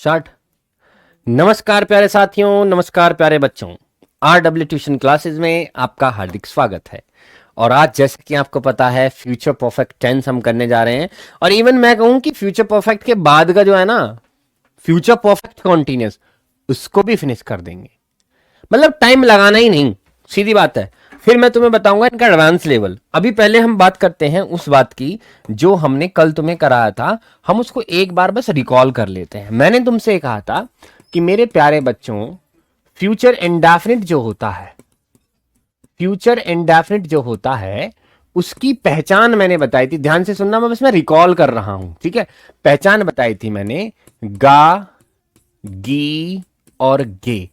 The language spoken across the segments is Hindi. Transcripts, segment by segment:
स्टार्ट। नमस्कार प्यारे साथियों, नमस्कार प्यारे बच्चों। RW ट्यूशन क्लासेस में आपका हार्दिक स्वागत है। और आज जैसे कि आपको पता है फ्यूचर परफेक्ट टेंस हम करने जा रहे हैं। और इवन मैं कहूं कि फ्यूचर परफेक्ट के बाद का जो है ना, फ्यूचर परफेक्ट कॉन्टिन्यूस, उसको भी फिनिश कर देंगे। मतलब टाइम लगाना ही नहीं, सीधी बात है। फिर मैं तुम्हें बताऊंगा इनका एडवांस लेवल। अभी पहले हम बात करते हैं उस बात की जो हमने कल तुम्हें कराया था। हम उसको एक बार बस रिकॉल कर लेते हैं। मैंने तुमसे कहा था कि मेरे प्यारे बच्चों, फ्यूचर इंडेफिनिट जो होता है, फ्यूचर इंडेफिनिट जो होता है उसकी पहचान मैंने बताई थी। ध्यान से सुनना, मैं बस मैं रिकॉल कर रहा हूं, ठीक है। पहचान बताई थी मैंने, गा, गी और गे,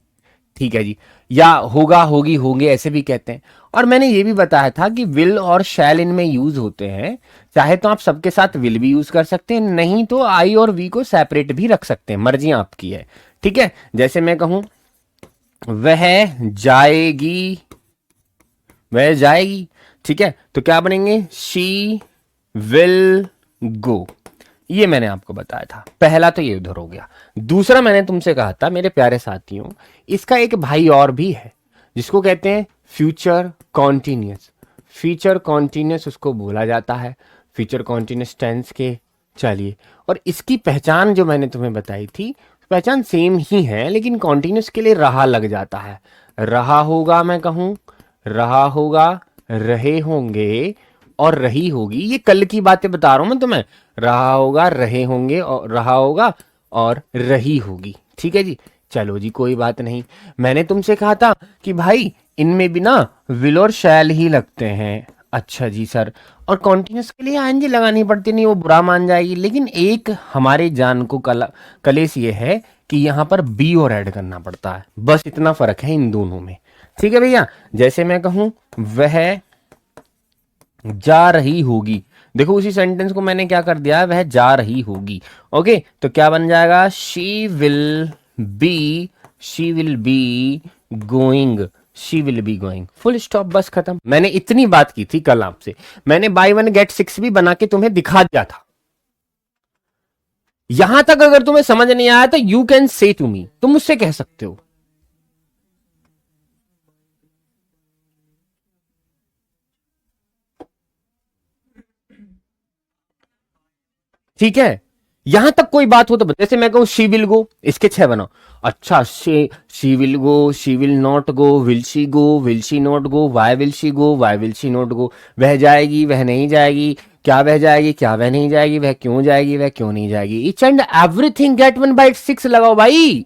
ठीक है जी। या होगा, होगी, होंगे ऐसे भी कहते हैं। और मैंने ये भी बताया था कि विल और शैल इनमें यूज होते हैं। चाहे तो आप सबके साथ विल भी यूज कर सकते हैं, नहीं तो आई और वी को सेपरेट भी रख सकते हैं, मर्जी आपकी है, ठीक है। जैसे मैं कहूं वह जाएगी, वह जाएगी, ठीक है, तो क्या बनेंगे? शी विल गो। ये मैंने आपको बताया था। पहला तो ये उधर हो गया। दूसरा मैंने तुमसे कहा था मेरे प्यारे साथियों, इसका एक भाई और भी है जिसको कहते हैं फ्यूचर कॉन्टिन्यूस। फ्यूचर कॉन्टिन्यूस उसको बोला जाता है, फ्यूचर कॉन्टिन्यूस टेंस के। चलिए, और इसकी पहचान जो मैंने तुम्हें बताई थी, पहचान सेम ही है, लेकिन कॉन्टिन्यूस के लिए रहा लग जाता है। रहा होगा, मैं कहूं रहा होगा, रहे होंगे और रही होगी। ये कल की बातें बता रहा हूं मैं तुम्हें। रहा होगा, रहे होंगे, और रहा होगा और रही होगी, ठीक है जी। चलो जी, कोई बात नहीं। मैंने तुमसे कहा था कि भाई इनमें भी ना विल और शैल ही लगते हैं। अच्छा जी सर, और कॉन्टिन्यूस के लिए आईएनजी लगानी पड़ती नहीं, वो बुरा मान जाएगी। लेकिन एक हमारे जान को कलेस ये है कि यहाँ पर बी और ऐड करना पड़ता है। बस इतना फर्क है इन दोनों में, ठीक है भैया। जैसे मैं कहूं वह जा रही होगी, देखो उसी सेंटेंस को मैंने क्या कर दिया, वह जा रही होगी। ओके, तो क्या बन जाएगा? She will be going, she will be going, full stop, बस खत्म। मैंने इतनी बात की थी कल आपसे। मैंने बाय वन गेट सिक्स भी बना के तुम्हें दिखा दिया था। यहां तक अगर तुम्हें समझ नहीं आया तो you can say to me, तुम मुझसे कह सकते हो। ठीक है, यहां तक कोई बात हो तो जैसे मैं कहूं शी विल गो, इसके 6 बनाओ। अच्छा, she will go, she will not go, will she go, will she not go, why will she go, why will she not go. वह जाएगी, वह नहीं जाएगी, क्या वह जाएगी, क्या वह नहीं जाएगी, वह क्यों जाएगी, वह क्यों नहीं जाएगी। ईच एंड एवरीथिंग गेट 1/6 लगाओ भाई।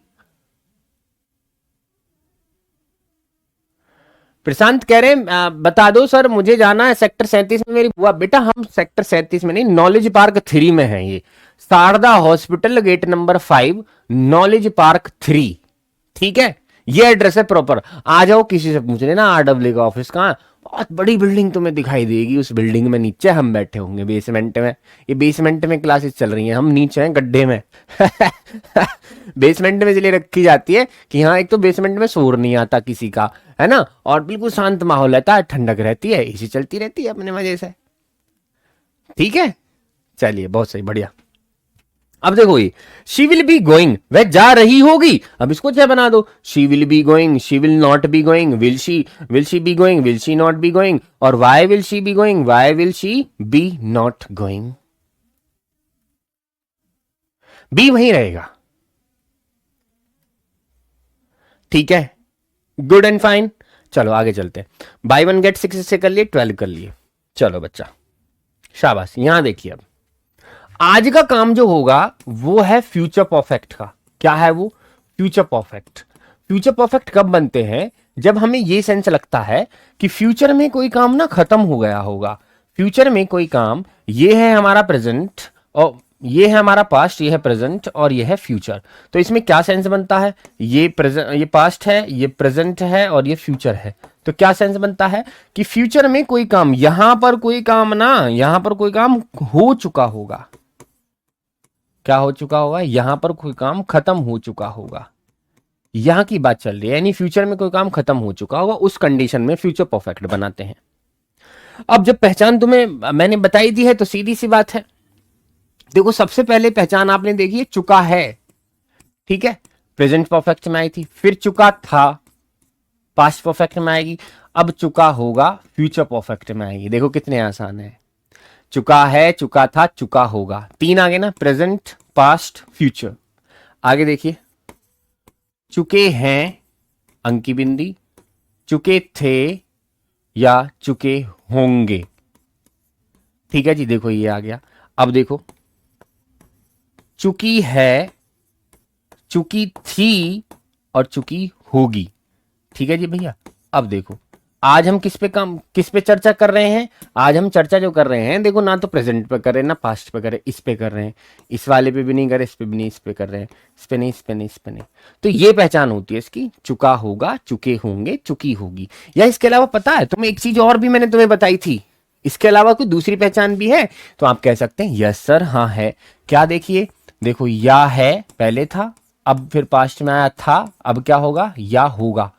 प्रशांत कह रहे हैं बता दो सर, मुझे जाना है सेक्टर 37 में, मेरी बुआ। बेटा हम सेक्टर 37 में नहीं, नॉलेज पार्क 3 में है। ये Sharda hospital, gate number 5, knowledge park 3, ठीक है। ये एड्रेस है प्रॉपर। आ जाओ, किसी से पूछ लेना RW का ऑफिस कहाँ। बहुत बड़ी बिल्डिंग तुम्हें दिखाई देगी। उस बिल्डिंग में नीचे हम बैठे होंगे, बेसमेंट में। ये बेसमेंट में क्लासेस चल रही हैं, हम नीचे हैं गड्ढे में। बेसमेंट में इसलिए रखी जाती है कि हाँ, एक तो बेसमेंट में शोर नहीं आता किसी का, है ना, और बिल्कुल शांत माहौल रहता है, ठंडक रहती है, एसी चलती रहती है अपने मजे से, ठीक है। चलिए, बहुत सही, बढ़िया। अब देखो ये शी विल बी गोइंग, वह जा रही होगी। अब इसको क्या बना दो, she will be going, she will not be going, will she be going, will she not be going, और why will she be going, why will she be not going. Be वहीं रहेगा, ठीक है। Good and fine. चलो आगे चलते हैं। बाई वन गेट 6 से कर लिए, 12 कर लिए। चलो बच्चा, शाबाश। यहां देखिए, अब आज का काम जो होगा वो है फ्यूचर परफेक्ट का। क्या है वो? Future perfect. फ्यूचर परफेक्ट कब बनते हैं? जब हमें ये सेंस लगता है कि फ्यूचर में कोई काम ना खत्म हो गया होगा। फ्यूचर में कोई काम, ये है हमारा प्रेजेंट, और ये है हमारा पास्ट, ये है प्रेजेंट, और ये है फ्यूचर। तो इसमें क्या सेंस बनता है? ये प्रेजेंट, ये पास्ट है, ये प्रेजेंट है, और ये फ्यूचर है। तो क्या सेंस बनता है कि फ्यूचर में कोई काम, यहां पर कोई काम ना, यहां पर कोई काम हो चुका होगा। क्या हो चुका होगा? यहां पर कोई काम खत्म हो चुका होगा। यहां की बात चल रही है, यानी फ्यूचर में कोई काम खत्म हो चुका होगा। उस कंडीशन में फ्यूचर परफेक्ट बनाते हैं। अब जब पहचान तुम्हें मैंने बताई दी है तो सीधी सी बात है, देखो सबसे पहले पहचान आपने देखी है, चुका है। ठीक है, प्रेजेंट परफेक्ट में आई थी, फिर चुका था पास्ट परफेक्ट में आएगी, अब चुका होगा फ्यूचर परफेक्ट में आएगी। देखो कितने आसान है, चुका है, चुका था, चुका होगा, तीन आगे ना, प्रेजेंट पास्ट फ्यूचर। आगे देखिए, चुके हैं अंकी बिंदी, चुके थे या चुके होंगे। ठीक है जी, देखो ये आ गया। अब देखो, चुकी है, चुकी थी और चुकी होगी। ठीक है जी भैया। अब देखो, आज हम किस पे चर्चा कर रहे हैं? आज हम चर्चा जो कर रहे हैं, देखो ना तो प्रेजेंट पे कर रहे हैं ना पास्ट पे कर रहे हैं, इस पे कर रहे हैं। इस वाले पे भी नहीं कर रहे, इस पे भी नहीं, इस पे कर रहे हैं, इस पे नहीं, इस पे नहीं, इस पे नहीं। तो ये पहचान होती है इसकी, चुका होगा, चुके होंगे, चुकी होगी। या इसके अलावा पता है तुम्हें एक चीज और भी मैंने तुम्हें बताई थी, इसके अलावा कोई दूसरी पहचान भी है? तो आप कह सकते हैं यस सर, हाँ है। क्या? देखिए, देखो या है पहले था, अब फिर पास्ट में आया था, अब क्या होगा? या होगा।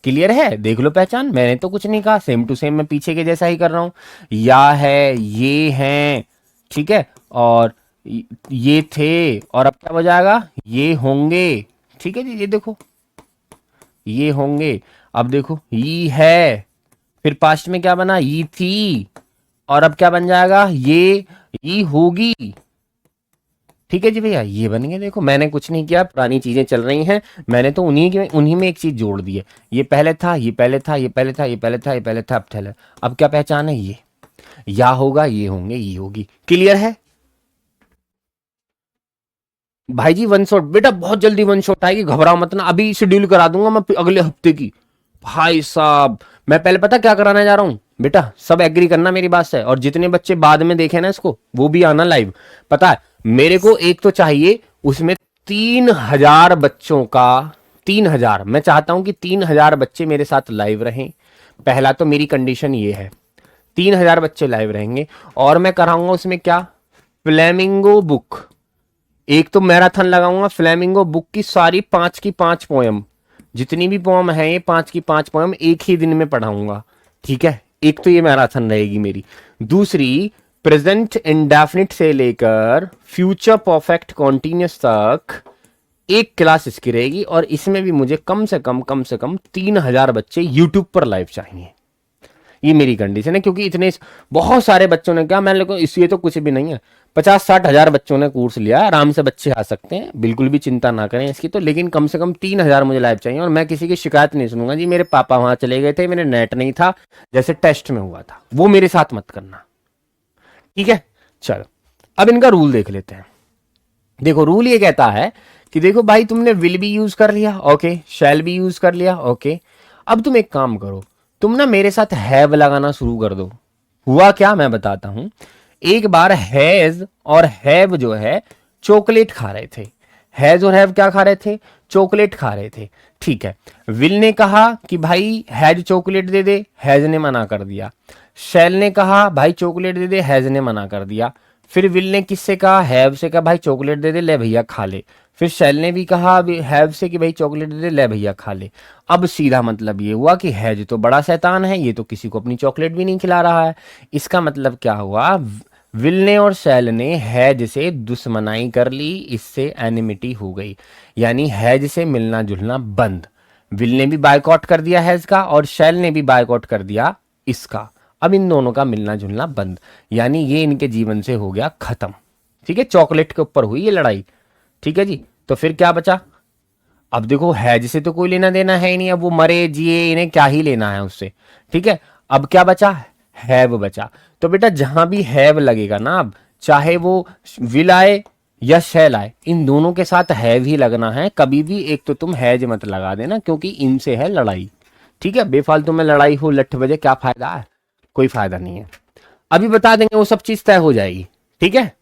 क्लियर है? देख लो पहचान, मैंने तो कुछ नहीं कहा, सेम टू सेम मैं पीछे के जैसा ही कर रहा हूं। या है, ये हैं, ठीक है, और ये थे, और अब क्या हो जाएगा? ये होंगे। ठीक है जी, ये देखो, ये होंगे। अब देखो, ये है, फिर पास्ट में क्या बना? ये थी, और अब क्या बन जाएगा? ये होगी। ठीक है जी भैया, ये बन गया। देखो मैंने कुछ नहीं किया, पुरानी चीजें चल रही हैं, मैंने तो उन्हीं में एक चीज जोड़ दी है। ये पहले था, ये पहले था, ये पहले था, ये पहले था, ये पहले था, अब ठहर। अब क्या पहचान है? ये या होगा, ये होंगे, ये होगी। क्लियर है भाई जी? वन शॉट बेटा, बहुत जल्दी वन शॉट आएगी, घबराओ मत ना, अभी शेड्यूल करा दूंगा मैं अगले हफ्ते की। भाई साहब, मैं पहले पता क्या कराने जा रहा हूँ बेटा, सब एग्री करना मेरी बात से, और जितने बच्चे बाद में देखे ना इसको, वो भी आना लाइव। पता है मेरे को एक तो चाहिए, उसमें 3,000 बच्चों का, 3,000, मैं चाहता हूं कि 3,000 बच्चे मेरे साथ लाइव रहें। पहला तो मेरी कंडीशन ये है, 3,000 बच्चे लाइव रहेंगे, और मैं कराऊंगा उसमें क्या? Flamingo book. एक तो मैराथन लगाऊंगा फ्लेमिंगो बुक की, सारी 5 की 5 पोयम, जितनी भी पोयम है ये 5 की 5 पोयम एक ही दिन में पढ़ाऊंगा। ठीक है, एक तो ये मैराथन रहेगी मेरी। दूसरी, प्रेजेंट इंडेफिनिट से लेकर फ्यूचर परफेक्ट कॉन्टिन्यूस तक एक क्लास इसकी रहेगी, और इसमें भी मुझे कम से कम 3,000 बच्चे यूट्यूब पर लाइव चाहिए। ये मेरी कंडीशन है, क्योंकि इतने बहुत सारे बच्चों ने क्या, मैंने इसलिए तो कुछ भी नहीं है, 50-60 हजार बच्चों ने कोर्स लिया, आराम से बच्चे आ सकते हैं, बिल्कुल भी चिंता ना करें इसकी तो। लेकिन कम से कम 3,000 मुझे लाइव चाहिए, और मैं किसी की शिकायत नहीं सुनूंगा जी मेरे पापा वहां चले गए थे, मेरे नेट नहीं था, जैसे टेस्ट में हुआ था, वो मेरे साथ मत करना। ठीक है, चलो अब इनका रूल देख लेते हैं। देखो रूल ये कहता है कि देखो भाई, तुमने विल भी यूज कर लिया, ओके, शैल भी यूज कर लिया, ओके। अब तुम एक काम करो, तुम ना मेरे साथ हैव लगाना शुरू कर दो। हुआ क्या, मैं बताता हूं। एक बार हैज और हैव जो है चॉकलेट खा रहे थे। हैज और हैव क्या खा रहे थे? चॉकलेट खा रहे थे। ठीक है, विल ने कहा कि भाई has chocolate they they, has ने मना कर दिया। शैल ने कहा भाई चॉकलेट दे दे, हैज ने मना कर दिया। फिर विल ने किससे कहा? हैव से कहा भाई चॉकलेट दे दे, ले भैया खा ले। फिर शैल ने भी कहा हैव से कि भाई चॉकलेट दे दे, ले भैया खा ले। अब सीधा मतलब ये हुआ कि हैज तो बड़ा शैतान है, ये तो किसी को अपनी चॉकलेट भी नहीं खिला रहा है। इसका मतलब क्या हुआ? विल ने और शैल ने हैज से दुश्मनाई कर ली, इससे एनिमिटी हो गई, यानी हैज से मिलना जुलना बंद। विल ने भी बायकॉट कर दिया हैज का, और शैल ने भी बायकॉट कर दिया इसका। अब इन दोनों का मिलना जुलना बंद, यानी ये इनके जीवन से हो गया खत्म। ठीक है, चॉकलेट के ऊपर हुई ये लड़ाई। ठीक है जी, तो फिर क्या बचा? अब देखो हैज से तो कोई लेना देना है ही नहीं, अब वो मरे जिए इन्हें क्या ही लेना है उससे। ठीक है, अब क्या बचा? हैव बचा। तो बेटा जहां भी हैव लगेगा ना, अब चाहे वो विल आए या शैल आए, इन दोनों के साथ हैव ही लगना है। कभी भी एक तो तुम हैज मत लगा देना, क्योंकि इनसे है लड़ाई। ठीक है, बेफालतू में लड़ाई हो लठ बजे, क्या फायदा है? कोई फायदा नहीं है। अभी बता देंगे, वो सब चीज तय हो जाएगी। ठीक है,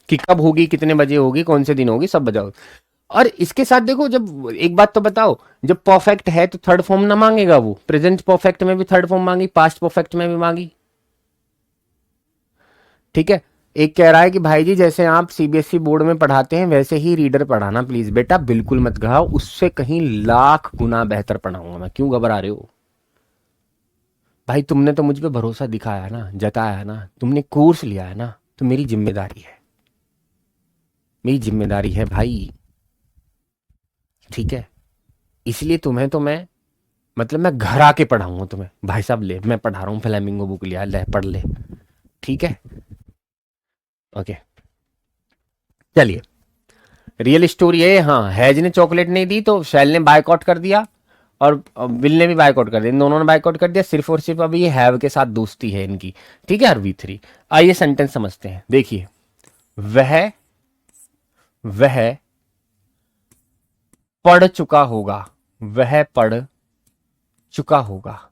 कि कब होगी, कितने बजे होगी, कौन से दिन होगी, सब बताओ। और इसके साथ देखो, जब एक बात तो बताओ, जब परफेक्ट है तो थर्ड फॉर्म ना मांगेगा वो? प्रेजेंट परफेक्ट में भी थर्ड फॉर्म मांगी, पास्ट परफेक्ट में भी मांगी। ठीक है, एक कह रहा है कि भाई जी जैसे आप सीबीएसई बोर्ड में पढ़ाते हैं वैसे ही रीडर पढ़ाना प्लीज। बेटा बिल्कुल मत घबराओ, उससे कहीं लाख गुना बेहतर पढ़ाऊंगा मैं, क्यों घबरा रहे हो भाई? तुमने तो मुझ पे भरोसा दिखाया है ना, जताया है ना, तुमने कोर्स लिया है ना, तो मेरी जिम्मेदारी है, मेरी जिम्मेदारी है भाई। ठीक है, इसलिए तुम्हें तो मैं मतलब मैं घर आके पढ़ाऊंगा तुम्हें, भाई साहब ले मैं पढ़ा रहा हूँ फ्लेमिंगो बुक लिया, ले पढ़ ले। ठीक है, ओके चलिए। रियल स्टोरी है, हाँ हैज ने चॉकलेट नहीं दी तो शैल ने बायकॉट कर दिया और विल ने भी बायकॉट कर दिया, इन दोनों ने बायकॉट कर दिया, सिर्फ और सिर्फ अभी ये हैव के साथ दोस्ती है इनकी। ठीक है, और V3 आइए सेंटेंस समझते हैं। देखिए, वह पढ़ चुका होगा, वह पढ़ चुका होगा।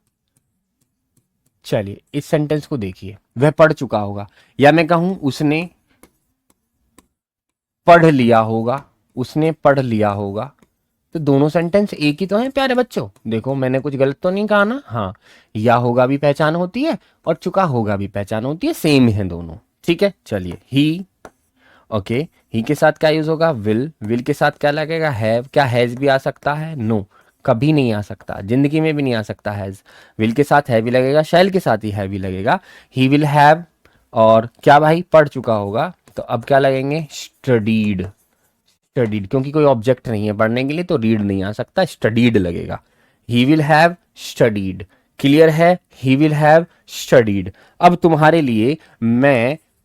चलिए इस सेंटेंस को देखिए, वह पढ़ चुका होगा, या मैं कहूं उसने पढ़ लिया होगा, उसने पढ़ लिया होगा। तो दोनों सेंटेंस एक ही तो हैं प्यारे बच्चों, देखो मैंने कुछ गलत तो नहीं कहा ना। हाँ, या होगा भी पहचान होती है और चुका होगा भी पहचान होती है, सेम है दोनों। ठीक है, चलिए ही, ओके ही के साथ क्या यूज होगा, विल के साथ क्या लगेगा, हैव। क्या हैज भी आ सकता है, नो कभी नहीं आ सकता, जिंदगी में भी नहीं आ सकता हैज। विल के साथ हैवी लगेगा, शैल के साथ ही हैवी लगेगा, ही विल हैव। और क्या भाई, पढ़ चुका होगा, तो अब क्या लगेंगे, स्टडीड। स्टडीड क्योंकि कोई ऑब्जेक्ट नहीं है पढ़ने के लिए तो रीड नहीं आ सकता, स्टडीड लगेगा। ही विल हैव स्टडीड, क्लियर है, ही विल हैव स्टडीड। अब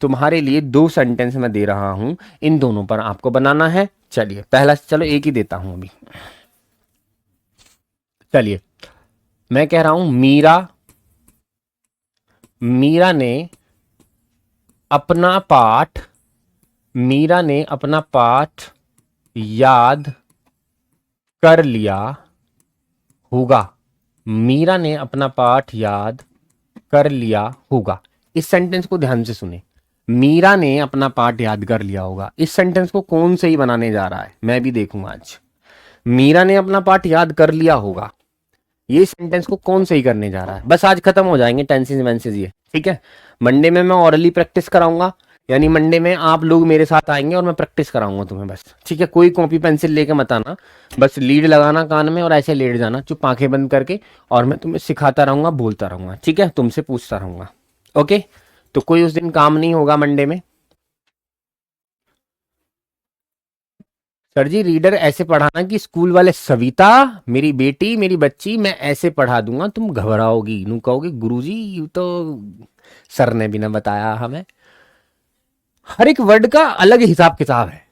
तुम्हारे लिए दो सेंटेंस मैं दे रहा हूं, इन दोनों पर आपको बनाना है। चलिए पहला, चलो एक ही देता हूं अभी। चलिए मैं कह रहा हूं मीरा ने अपना पाठ, मीरा ने अपना पाठ याद कर लिया होगा, मीरा ने अपना पाठ याद कर लिया होगा। इस सेंटेंस को ध्यान से सुने, मीरा ने अपना पाठ याद कर लिया होगा। इस सेंटेंस को कौन सही बनाने जा रहा है मैं भी देखूंगा आज। मीरा ने अपना पाठ याद कर लिया होगा, ये सेंटेंस को कौन सही करने जा रहा है। बस आज खत्म हो जाएंगे टेंसेस वेंसेस ये, ठीक है। मंडे में मैं ऑरली प्रैक्टिस कराऊंगा, यानी मंडे में आप लोग मेरे साथ आएंगे और मैं प्रैक्टिस कराऊंगा तुम्हें बस, ठीक है। कोई कॉपी पेंसिल लेके मत आना, बस लीड लगाना कान में और ऐसे लेट जाना चुप आंखें बंद करके, और मैं तुम्हें सिखाता रहूंगा, बोलता रहूंगा, ठीक है, तुमसे पूछता रहूंगा। ओके, तो कोई उस दिन काम नहीं होगा मंडे में। सर जी रीडर ऐसे पढ़ाना कि स्कूल वाले, सविता मेरी बेटी मेरी बच्ची, मैं ऐसे पढ़ा दूंगा तुम घबराओगी, नू कहोगे गुरुजी यू तो सर ने भी ना बताया हमें। हर एक वर्ड का अलग हिसाब किताब है,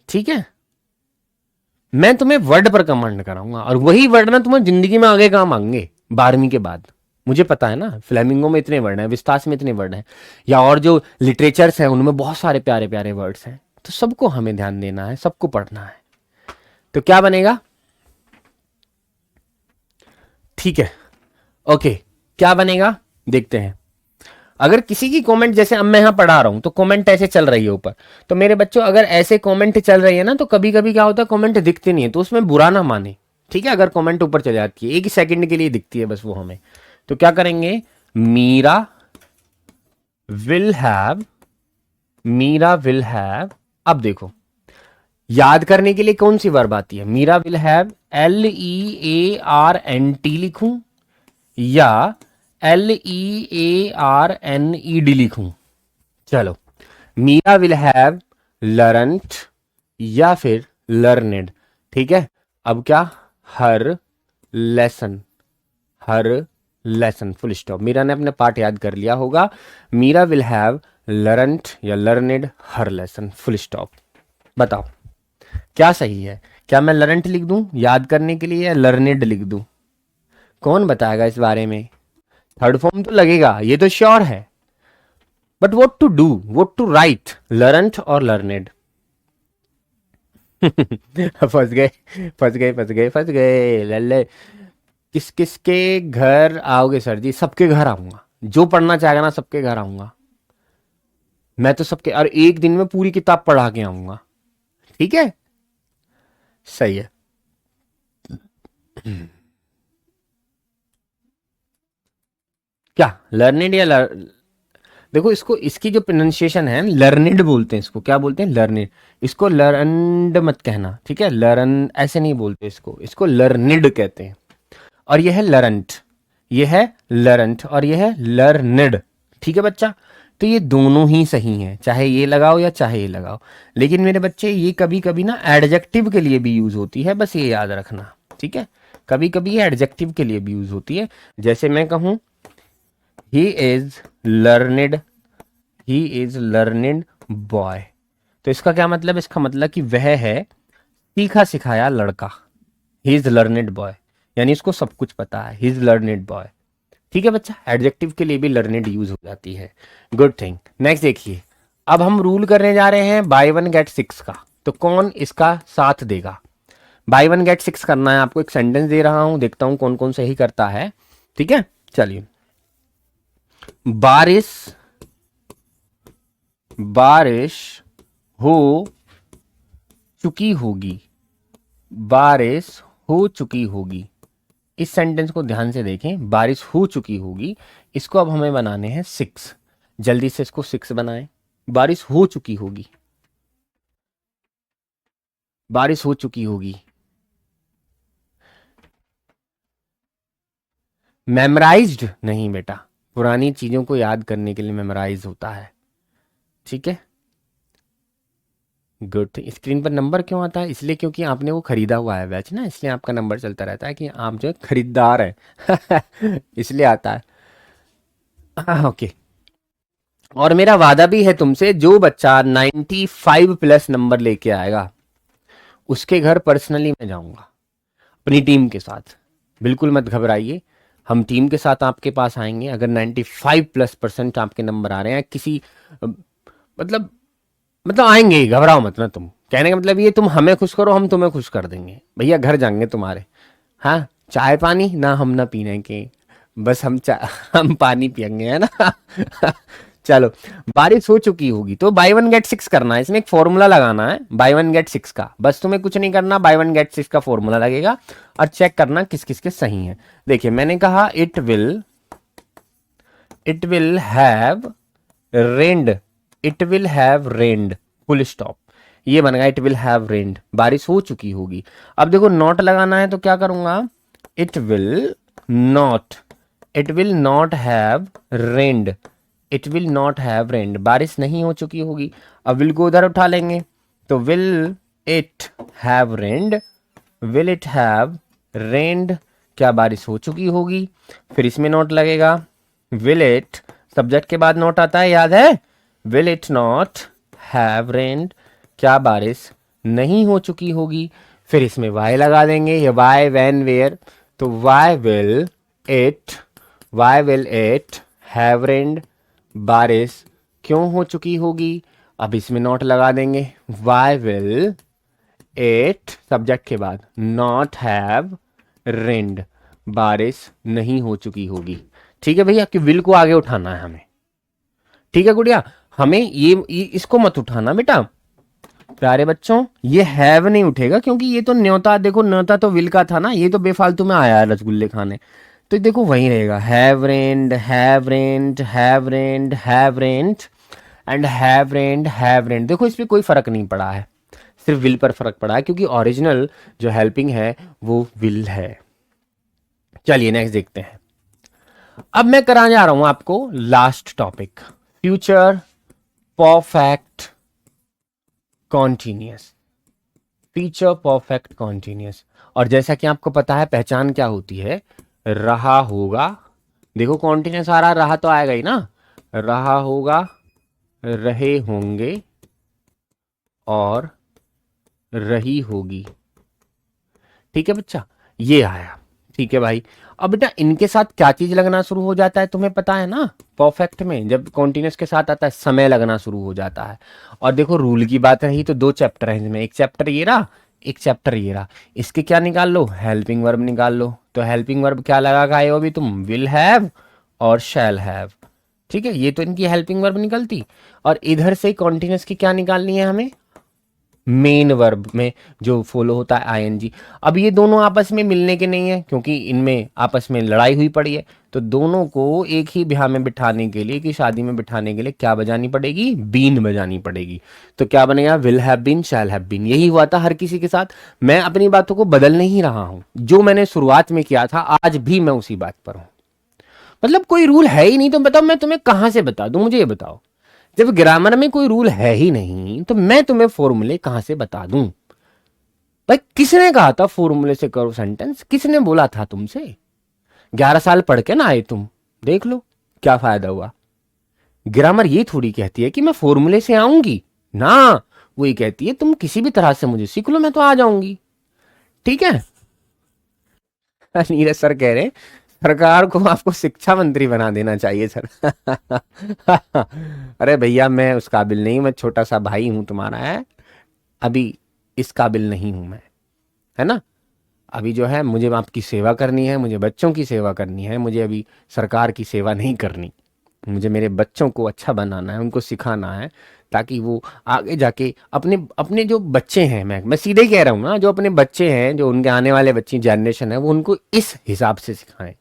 ठीक है। मैं तुम्हें वर्ड पर कमांड कराऊंगा और वही वर्ड ना तुम्हें जिंदगी में आगे काम आएंगे 12वीं के बाद। मुझे पता है ना, फ्लेमिंगो में इतने वर्ड हैं, विस्तास में इतने वर्ड हैं, या और जो लिटरेचर्स हैं उनमें बहुत सारे प्यारे प्यारे वर्ड्स हैं, तो सबको हमें ध्यान देना है, सबको पढ़ना है। तो क्या बनेगा, ठीक है, ओके क्या बनेगा देखते हैं। अगर किसी की कमेंट, जैसे अब मैं यहां पढ़ा रहा हूं तो कमेंट ऐसे चल रही है ऊपर, तो मेरे बच्चों अगर ऐसे कमेंट चल रही है ना, तो कभी कभी क्या होता है कमेंट दिखते नहीं है, तो उसमें बुरा ना माने, ठीक है। अगर कमेंट ऊपर चली जाती है, एक ही सेकंड के लिए दिखती है बस वो हमें, तो क्या करेंगे, Meera will have, Meera will have. अब देखो याद करने के लिए कौन सी वर्ब आती है, मीरा विल हैव LEARNT लिखूं या LEARNED लिखूं। चलो, मीरा विल हैव लर्नड या फिर लर्नेड, ठीक है। अब क्या, हर लेसन, हर लेसन फुल स्टॉप। मीरा ने अपने पाठ याद कर लिया होगा, मीरा विल हैव लर्नड या लर्नेड हर लेसन फुल स्टॉप। बताओ क्या सही है, क्या मैं लर्नड लिख दूं याद करने के लिए या लर्नेड लिख दूं, कौन बताएगा इस बारे में। थर्ड फॉर्म तो लगेगा ये तो श्योर है, but what to do, what to write, learned और लर्नेड। फंस गए फंस गए फंस गए फंस गए लल्ले। किस किस के घर आओगे सर जी, सबके घर आऊंगा, जो पढ़ना चाहेगा ना सबके घर आऊंगा मैं, तो सबके, और एक दिन में पूरी किताब पढ़ा के आऊंगा, ठीक है, सही है। क्या लर्नेड या देखो इसको, इसकी जो प्रोनाउंसिएशन है लर्निड बोलते हैं इसको, क्या बोलते हैं लर्निड, इसको लर्नड मत कहना, ठीक है, लर्न ऐसे नहीं बोलते इसको, इसको लर्निड कहते हैं। और यह है लरंट, यह है लरंट और यह है लर्निड, ठीक है बच्चा। तो ये दोनों ही सही हैं, चाहे ये लगाओ या चाहे ये लगाओ। लेकिन मेरे बच्चे ये कभी कभी ना एडजेक्टिव के लिए भी यूज होती है, बस ये याद रखना, ठीक है। कभी कभी ये एडजेक्टिव के लिए भी यूज होती है। जैसे मैं कहूं he is learned, he is learned boy, तो इसका क्या मतलब, इसका मतलब कि वह है सीखा सिखाया लड़का। ही इज लर्निड बॉय यानी इसको सब कुछ पता है, ही इज लर्निड बॉय, ठीक है बच्चा। एडजेक्टिव के लिए भी लर्निड यूज हो जाती है, गुड थिंग। नेक्स्ट देखिए, अब हम रूल करने जा रहे हैं बाय वन गेट सिक्स का, तो कौन इसका साथ देगा। बाय वन गेट सिक्स करना है आपको, एक सेंटेंस दे रहा हूं, देखता हूं कौन कौन सही करता है, ठीक है। चलिए, बारिश बारिश हो चुकी होगी, बारिश हो चुकी होगी। इस सेंटेंस को ध्यान से देखें, बारिश हो चुकी होगी, इसको अब हमें बनाने हैं सिक्स। जल्दी से इसको सिक्स बनाएं। बारिश हो चुकी होगी, बारिश हो चुकी होगी। मेमोराइज्ड नहीं बेटा, पुरानी चीजों को याद करने के लिए मेमोराइज होता है, ठीक है। गुड। स्क्रीन पर नंबर क्यों आता है, इसलिए क्योंकि आपने वो खरीदा हुआ है बैच ना, इसलिए आपका नंबर चलता रहता है कि आप जो है खरीदार है इसलिए आता है ओके। और मेरा वादा भी है तुमसे, जो बच्चा 95 प्लस नंबर लेके आएगा उसके घर पर्सनली मैं जाऊंगा अपनी टीम के साथ। बिल्कुल मत घबराइए, हम टीम के साथ आपके पास आएंगे। अगर 95 प्लस % आपके नंबर आ रहे हैं, किसी मतलब आएंगे ही, घबराओ मत ना तुम। कहने का मतलब ये, तुम हमें खुश करो, हम तुम्हें खुश कर देंगे भैया, घर जाएंगे तुम्हारे। हाँ, चाय पानी ना हम ना पीने के, बस हम पानी पियेंगे, है ना चलो, बारिश हो चुकी होगी तो बाय वन गेट सिक्स करना है, इसमें एक फॉर्मूला लगाना है बाय वन गेट सिक्स का। बस तुम्हें कुछ नहीं करना, बाय वन गेट सिक्स का फॉर्मूला लगेगा और चेक करना किस किस के सही है। देखिए, मैंने कहा it will have rained, it will have rained, full stop, ये बन गया इट विल हैव रेन्ड, बारिश हो चुकी होगी। अब देखो नॉट लगाना है तो क्या करूंगा, it will not, it will not have rained, it will not have rained, बारिश नहीं हो चुकी होगी। अब विल को उधर उठा लेंगे तो will it have rained, will it have rained, क्या बारिश हो चुकी होगी। फिर इसमें नॉट लगेगा, विल इट, सब्जेक्ट के बाद नॉट आता है, याद है, will it not have rained, क्या बारिश नहीं हो चुकी होगी। फिर इसमें वाई लगा देंगे, ये वाई वैन वेयर, तो Y will it have rained, बारिश क्यों हो चुकी होगी। अब इसमें नॉट लगा देंगे, वाई विल इट, सब्जेक्ट के बाद नॉट हैव रेन्ड, बारिश नहीं हो चुकी होगी। ठीक है भैया, कि विल को आगे उठाना है हमें, ठीक है गुड़िया, हमें ये इसको मत उठाना बेटा। प्यारे बच्चों, ये हैव नहीं उठेगा क्योंकि ये तो न्योता, देखो न्योता तो विल का था ना, ये तो बेफालतू में आया है रसगुल्ले खाने, तो देखो वही रहेगा, have rained, have rained, have rained, have rained and have rained, have rained. देखो इस पे कोई फर्क नहीं पड़ा है, सिर्फ विल पर फर्क पड़ा है क्योंकि ओरिजिनल जो हेल्पिंग है वो विल है। चलिए नेक्स्ट देखते हैं। अब मैं कराने जा रहा हूं आपको last topic, future perfect continuous, future perfect continuous. और जैसा कि आपको पता है पहचान क्या होती है, रहा होगा, देखो कॉन्टिन्यूअस आ रहा, रहा तो आएगा ही ना, रहा होगा, रहे होंगे और रही होगी, ठीक है बच्चा, ये आया, ठीक है भाई। अब बेटा इनके साथ क्या चीज लगना शुरू हो जाता है, तुम्हें पता है ना, परफेक्ट में जब कॉन्टिन्यूअस के साथ आता है समय लगना शुरू हो जाता है। और देखो रूल की बात रही तो 2 चैप्टर है इसमें, एक चैप्टर ये रहा, एक चैप्टर ये रहा, इसके क्या निकाल लो, हेल्पिंग वर्ब निकाल लो। तो हेल्पिंग वर्ब क्या लगा के आए हो अभी तुम, विल हैव और शैल हैव, ठीक है, ये तो इनकी हेल्पिंग वर्ब निकलती। और इधर से कॉन्टिन्यूअस की क्या निकालनी है हमें, मेन वर्ब में जो फॉलो होता है आईएनजी। अब ये दोनों आपस में मिलने के नहीं है क्योंकि इनमें आपस में लड़ाई हुई पड़ी है, तो दोनों को एक ही ब्याह में बिठाने के लिए, कि शादी में बिठाने के लिए क्या बजानी पड़ेगी, बीन बजानी पड़ेगी। तो क्या बनेगा, will have been, shall have been. यही हुआ था हर किसी के साथ, मैं अपनी बातों को बदल नहीं रहा हूं, जो मैंने शुरुआत में किया था आज भी मैं उसी बात पर हूं। मतलब कोई रूल है ही नहीं, तो बताओ मैं तुम्हें कहां से बता दूं, मुझे ये बताओ। जब ग्रामर में कोई रूल है ही नहीं तो मैं तुम्हें फॉर्मूले कहां से बता दूं? भाई किसने कहा था फॉर्मूले से करो सेंटेंस? किसने बोला था तुमसे? 11 साल पढ़ के ना आए तुम, देख लो क्या फायदा हुआ। ग्रामर ये थोड़ी कहती है कि मैं फॉर्मूले से आऊंगी ना, वो ये कहती है तुम किसी भी तरह से मुझे सीख लो, मैं तो आ जाऊंगी। ठीक है। नीरज सर कह रहे हैं सरकार को आपको शिक्षा मंत्री बना देना चाहिए सर। अरे भैया मैं उस काबिल नहीं, मैं छोटा सा भाई हूं तुम्हारा है, अभी इस काबिल नहीं हूं मैं, है ना। अभी जो है मुझे आपकी सेवा करनी है, मुझे बच्चों की सेवा करनी है, मुझे अभी सरकार की सेवा नहीं करनी। मुझे मेरे बच्चों को अच्छा बनाना है, उनको सिखाना है, ताकि वो आगे जाके अपने अपने जो बच्चे हैं, मैं सीधे ही कह रहा हूँ ना, जो अपने बच्चे हैं, जो उनके आने वाले बच्चे जनरेशन है, वो उनको इस हिसाब से सिखाएं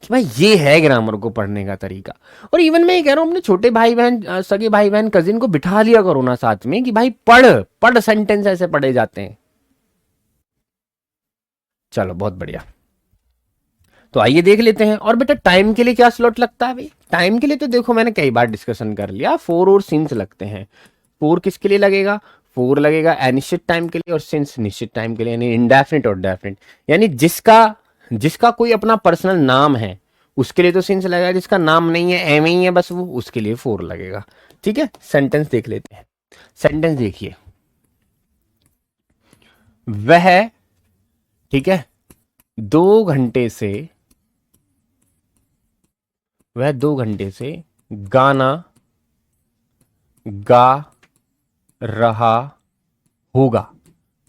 कि भाई ये है ग्रामर को पढ़ने का तरीका। और इवन मैं ये कह रहा हूँ अपने छोटे भाई बहन, सगे भाई बहन, कजिन को बिठा लिया करो ना साथ में कि भाई पढ़ पढ़, सेंटेंस ऐसे पढ़े जाते हैं। चलो बहुत बढ़िया। तो आइए देख लेते हैं। और बेटा टाइम के लिए क्या स्लॉट लगता है भाई? टाइम के लिए तो देखो मैंने कई बार डिस्कशन कर लिया, फोर और सिंस लगते हैं। फोर किसके लिए लगेगा? फोर लगेगा अनिश्चित टाइम के लिए, और सिंस निश्चित टाइम के लिए, यानी इंडेफिनिट और डेफिनिट। यानी जिसका जिसका कोई अपना पर्सनल नाम है उसके लिए तो सिंस लगेगा, जिसका नाम नहीं है, एम ही है बस वो, उसके लिए फोर लगेगा। ठीक है। सेंटेंस देख लेते हैं। सेंटेंस देखिए। वह, ठीक है, 2 घंटे से, वह 2 घंटे से गाना गा रहा होगा।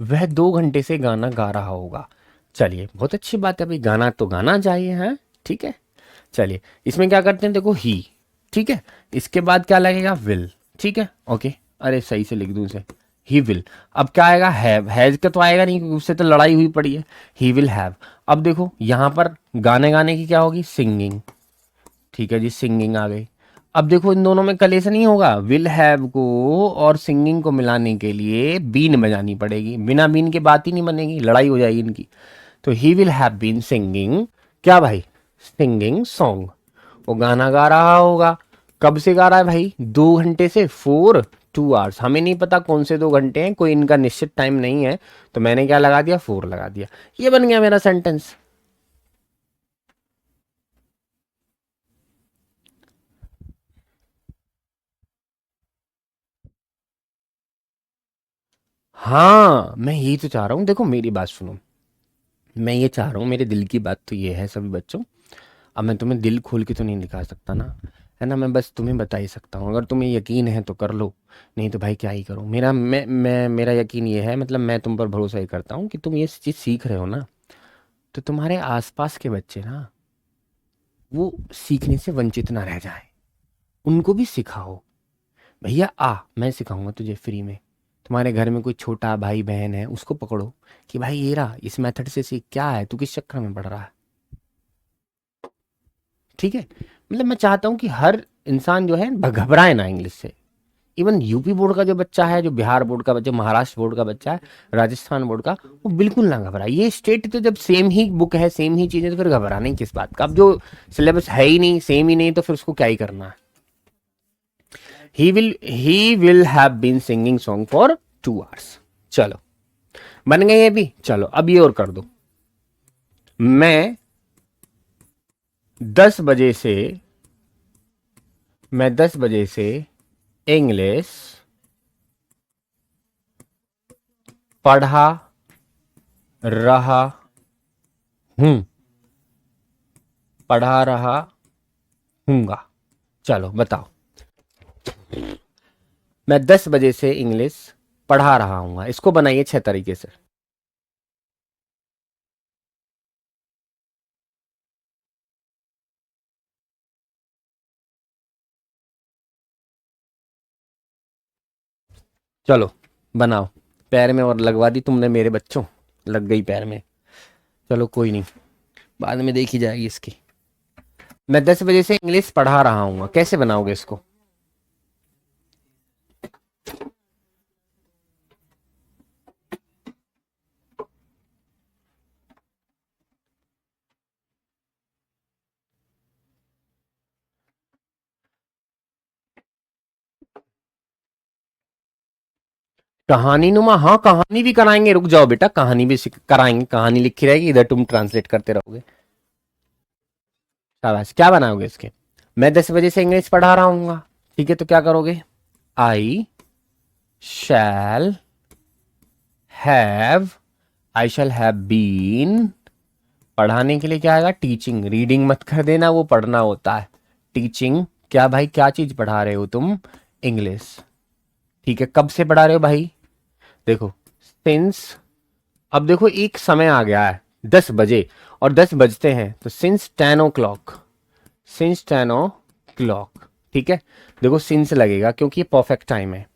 वह 2 घंटे से गाना गा रहा होगा। चलिए बहुत अच्छी बात है भाई, गाना तो गाना चाहिए है। ठीक है। चलिए इसमें क्या करते हैं, देखो ही, ठीक है, इसके बाद क्या लगेगा? विल। ठीक है, ओके। अरे सही से लिख दूं इसे, ही विल। अब क्या आएगा? हैव। हैज का तो आएगा नहीं क्योंकि उससे तो लड़ाई हुई पड़ी है। He will have. अब देखो यहां पर गाने गाने की क्या होगी? सिंगिंग। ठीक है जी, सिंगिंग आ गई। अब देखो इन दोनों में कलेश नहीं होगा, विल हैव को और सिंगिंग को मिलाने के लिए बीन बजानी पड़ेगी, बिना बीन के बात ही नहीं बनेगी, लड़ाई हो जाएगी इनकी। तो he will have been singing, क्या भाई? Singing song. वो गाना गा रहा होगा। कब से गा रहा है भाई? 2 घंटे से, 4 2 आवर्स। हमें नहीं पता कौन से 2 घंटे हैं, कोई इनका निश्चित टाइम नहीं है, तो मैंने क्या लगा दिया? 4 लगा दिया। ये बन गया मेरा सेंटेंस। हाँ मैं यही तो चाह रहा हूँ, देखो मेरी बात सुनो। मैं ये चाह रहा हूँ, मेरे दिल की बात तो ये है सभी बच्चों। अब मैं तुम्हें दिल खोल के तो नहीं दिखा सकता ना, है ना, मैं बस तुम्हें बता ही सकता हूँ। अगर तुम्हें यकीन है तो कर लो, नहीं तो भाई क्या ही करूँ। मेरा यकीन ये है, मतलब मैं तुम पर भरोसा ही करता हूँ कि तुम ये चीज़ सीख रहे हो ना, तो तुम्हारे आसपास के बच्चे ना वो सीखने से वंचित ना रह जाए, उनको भी सिखाओ। भैया आ, मैं सिखाऊंगा तुझे फ्री में। तुम्हारे घर में कोई छोटा भाई बहन है, उसको पकड़ो कि भाई ये रहा, इस मेथड से सीख, क्या है तू किस चक्कर में पड़ रहा है। ठीक है। मतलब मैं चाहता हूँ कि हर इंसान जो है घबराए ना इंग्लिश से। इवन यूपी बोर्ड का जो बच्चा है, जो बिहार बोर्ड का बच्चा, महाराष्ट्र बोर्ड का बच्चा है, राजस्थान बोर्ड का, वो बिल्कुल ना घबराए। ये स्टेट तो जब सेम ही बुक है, सेम ही चीजें, तो फिर घबराने की किस बात का? अब जो सिलेबस है ही नहीं, सेम ही नहीं, तो फिर उसको क्या ही करना है। He will have been singing song for 2 hours. चलो बन गई ये भी। चलो अब ये और कर दो। मैं 10 बजे से, मैं 10 बजे से इंग्लिश पढ़ा रहा हूं, पढ़ा रहा हूंगा। चलो बताओ। मैं 10 बजे से इंग्लिश पढ़ा रहा हूँ, इसको बनाइए 6 तरीके से। चलो बनाओ। पैर में और लगवा दी तुमने मेरे बच्चों, लग गई पैर में। चलो कोई नहीं, बाद में देखी जाएगी इसकी। मैं 10 बजे से इंग्लिश पढ़ा रहा हूँ, कैसे बनाओगे इसको? कहानीनुमा, हाँ कहानी भी कराएंगे, रुक जाओ बेटा, कहानी भी कराएंगे, कहानी लिखी रहेगी, इधर तुम ट्रांसलेट करते रहोगे। शाबाश, क्या बनाओगे इसके? मैं 10 बजे से इंग्लिश पढ़ा रहा हूँ, ठीक है, तो क्या करोगे? I shall have, I shall have been, पढ़ाने के लिए क्या आएगा? टीचिंग। रीडिंग मत कर देना, वो पढ़ना होता है। टीचिंग, क्या भाई, क्या चीज पढ़ा रहे हो तुम? इंग्लिश। ठीक है, कब से पढ़ा रहे हो भाई? देखो, सिंस, अब देखो एक समय आ गया है 10 बजे, और 10 बजते हैं, तो सिंस 10 o'clock, सिंस 10 o'clock, ठीक है। देखो सिंस लगेगा क्योंकि ये परफेक्ट टाइम है,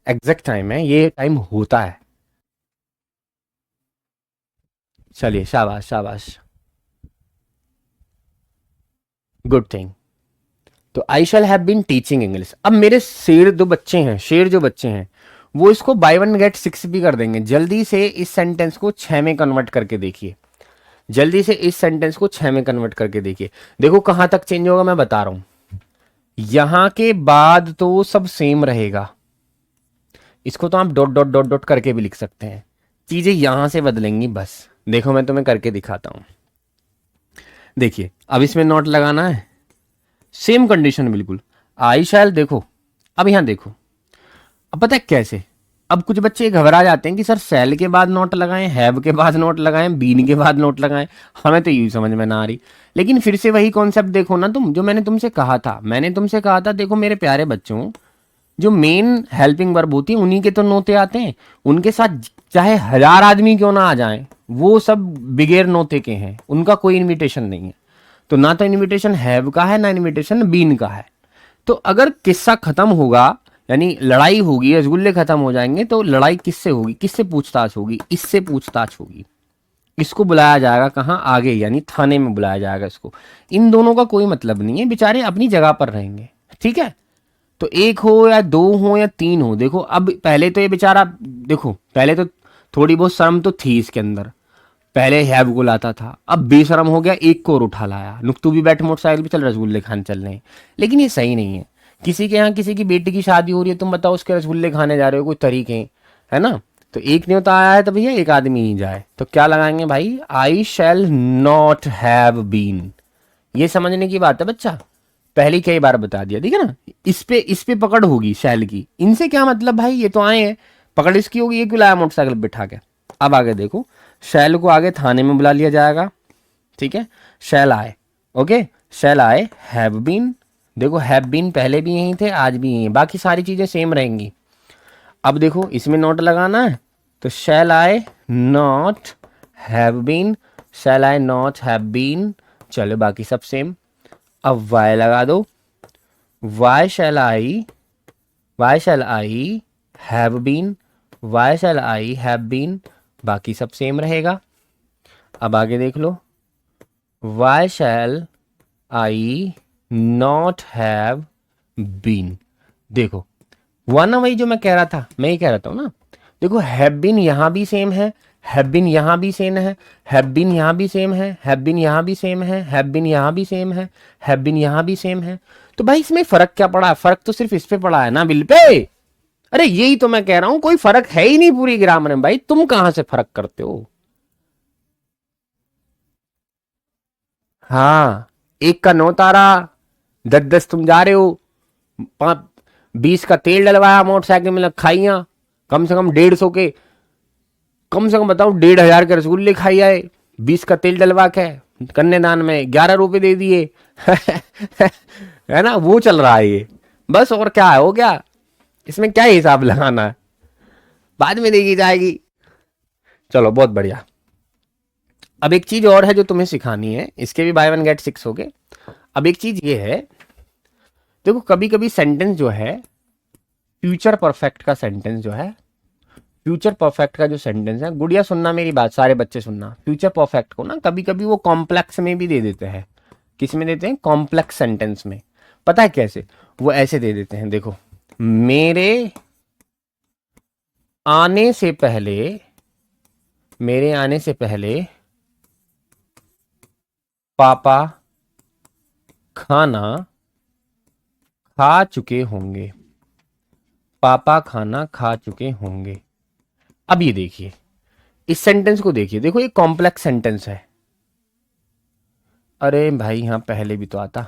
एग्जैक्ट टाइम है, ये टाइम होता है। चलिए, शाबाश शाबाश, गुड थिंग। तो I shall have been teaching English. अब मेरे शेर दो बच्चे हैं, शेर जो बच्चे हैं, वो इसको बाय 1 गेट 6 भी कर देंगे। जल्दी से इस सेंटेंस को 6 में कन्वर्ट करके देखिए, जल्दी से इस सेंटेंस को 6 में कन्वर्ट करके देखिए। देखो कहां तक चेंज होगा मैं बता रहा हूं, यहां के बाद तो सब सेम रहेगा, इसको तो आप डॉट डॉट डॉट डॉट करके भी लिख सकते हैं, चीजें यहां से बदलेंगी बस। देखो मैं तुम्हें करके दिखाता हूं, देखिए अब इसमें नॉट लगाना है, सेम कंडीशन बिल्कुल। आई शैल, देखो अब यहां देखो, अब पता है कैसे? अब कुछ बच्चे घबरा जाते हैं कि सर सेल के बाद नोट लगाएं, हैव के बाद नोट लगाएं, बीन के बाद नोट लगाएं, हमें तो यूं समझ में ना आ रही। लेकिन फिर से वही कॉन्सेप्ट देखो ना तुम, जो मैंने तुमसे कहा था, मैंने तुमसे कहा था, देखो मेरे प्यारे बच्चों, जो मेन हेल्पिंग वर्ब होती है उन्हीं के तो नोते आते हैं, उनके साथ चाहे 1000 आदमी क्यों ना आ जाए, वो सब बिगैर नोते के हैं, उनका कोई इन्विटेशन नहीं है। तो ना तो इन्विटेशन हैव का है, ना इन्विटेशन बीन का है। तो अगर किस्सा खत्म होगा, यानी लड़ाई होगी, रसगुल्ले खत्म हो जाएंगे, तो लड़ाई किससे होगी, किससे पूछताछ होगी? इससे पूछताछ होगी। इसको बुलाया जाएगा कहाँ? आगे, यानी थाने में बुलाया जाएगा इसको। इन दोनों का कोई मतलब नहीं है, बेचारे अपनी जगह पर रहेंगे, ठीक है। तो एक हो या दो हो या तीन हो, देखो अब पहले तो ये बेचारा, देखो पहले तो थोड़ी बहुत शर्म तो थी इसके अंदर, पहले हैव को लाता था, अब बेशरम हो गया, एक को और उठा लाया, नुकतू भी बैठे मोटरसाइकिल पे, चल रसगुल्ले खाने चल रहे हैं। लेकिन ये सही नहीं है। किसी के यहाँ किसी की बेटी की शादी हो रही है, तुम बताओ उसके रसगुल्ले खाने जा रहे हो, कोई तरीके है ना? तो एक न्योता आया है तो भैया एक आदमी ही जाए, तो क्या लगाएंगे भाई? आई शैल नॉट हैव बीन। ये समझने की बात है बच्चा, पहली कई बार बता दिया, ठीक है ना? इस पे पकड़ होगी शैल की, इनसे क्या मतलब भाई, ये तो आए हैं, पकड़ इसकी होगी, ये क्यों लाया मोटरसाइकिल पे बिठा के। अब आगे देखो, शैल को आगे थाने में बुला लिया जाएगा, ठीक है। शैल आए, ओके, शैल आए हैव बीन, देखो हैव बीन पहले भी यही थे, आज भी यही, बाकी सारी चीजें सेम रहेंगी। अब देखो इसमें नॉट लगाना है, तो shall I not have been, shall I not have been, चलो बाकी सब सेम। अब वाई लगा दो, why shall I, why shall I have been, why shall I have been, बाकी सब सेम रहेगा। अब आगे देख लो, why shall I not have been, देखो हुआ ना वही जो मैं कह रहा था, मैं ही कह रहा था ना। देखो हैव बीन यहां भी सेम है, हैव बीन यहां भी सेम है, हैव बीन यहां भी सेम है, हैव बीन यहां भी सेम है, हैव बीन यहां भी सेम है, हैव बीन यहां भी सेम है। तो भाई इसमें फर्क क्या पड़ा है? फर्क तो सिर्फ इस पे पड़ा है ना बिल पे। अरे यही तो मैं कह रहा हूं, कोई फर्क है ही नहीं पूरी ग्रामर में भाई, तुम कहां से फर्क करते हो? हाँ, एक का 9 तारा, 10 10 तुम जा रहे हो, 20 का तेल डलवाया मोटरसाइकिल में, खाइया कम से कम 150 के, कम से कम बताओ 1500 के रसगुल्ले खाई आए, 20 का तेल डलवा के, कन्यादान में 11 रुपए दे दिए। है ना, वो चल रहा है ये, बस और क्या है, हो गया। इसमें क्या हिसाब लगाना है, बाद में देखी जाएगी। चलो बहुत बढ़िया। अब एक चीज और है जो तुम्हें सिखानी है, इसके भी बाय 1 गेट 6 हो गए। अब एक चीज ये है, देखो कभी कभी सेंटेंस जो है, फ्यूचर परफेक्ट का सेंटेंस जो है, फ्यूचर परफेक्ट का जो सेंटेंस है, गुड़िया सुनना मेरी बात, सारे बच्चे सुनना, फ्यूचर परफेक्ट को ना कभी कभी वो कॉम्प्लेक्स में भी दे देते हैं। किस में देते हैं? कॉम्प्लेक्स सेंटेंस में। पता है कैसे? वो ऐसे दे देते हैं, देखो, मेरे आने से पहले, मेरे आने से पहले पापा खाना खा चुके होंगे, पापा खाना खा चुके होंगे। अब ये देखिए, इस सेंटेंस को देखिए, देखो ये कॉम्प्लेक्स सेंटेंस है। अरे भाई हाँ, पहले भी तो आता।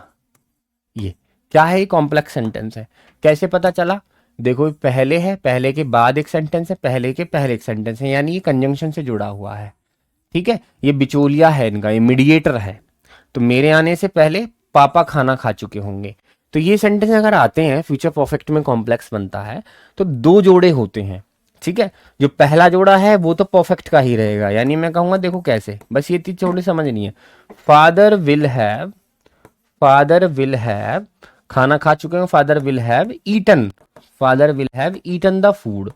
ये क्या है? ये कॉम्प्लेक्स सेंटेंस है। कैसे पता चला? देखो पहले है, पहले के बाद एक सेंटेंस है, पहले के पहले एक सेंटेंस है, यानी ये कंजंक्शन से जुड़ा हुआ है। ठीक है, ये बिचौलिया है इनका, ये मीडिएटर है। तो मेरे आने से पहले पापा खाना खा चुके होंगे। तो ये सेंटेंस अगर आते हैं फ्यूचर परफेक्ट में कॉम्प्लेक्स बनता है तो दो जोड़े होते हैं। ठीक है, जो पहला जोड़ा है वो तो परफेक्ट का ही रहेगा, यानी मैं कहूंगा देखो कैसे, बस ये चीज थोड़ी समझनी है। Father will have, father will have खाना खा चुके हैं, father will have eaten, father will have eaten the food,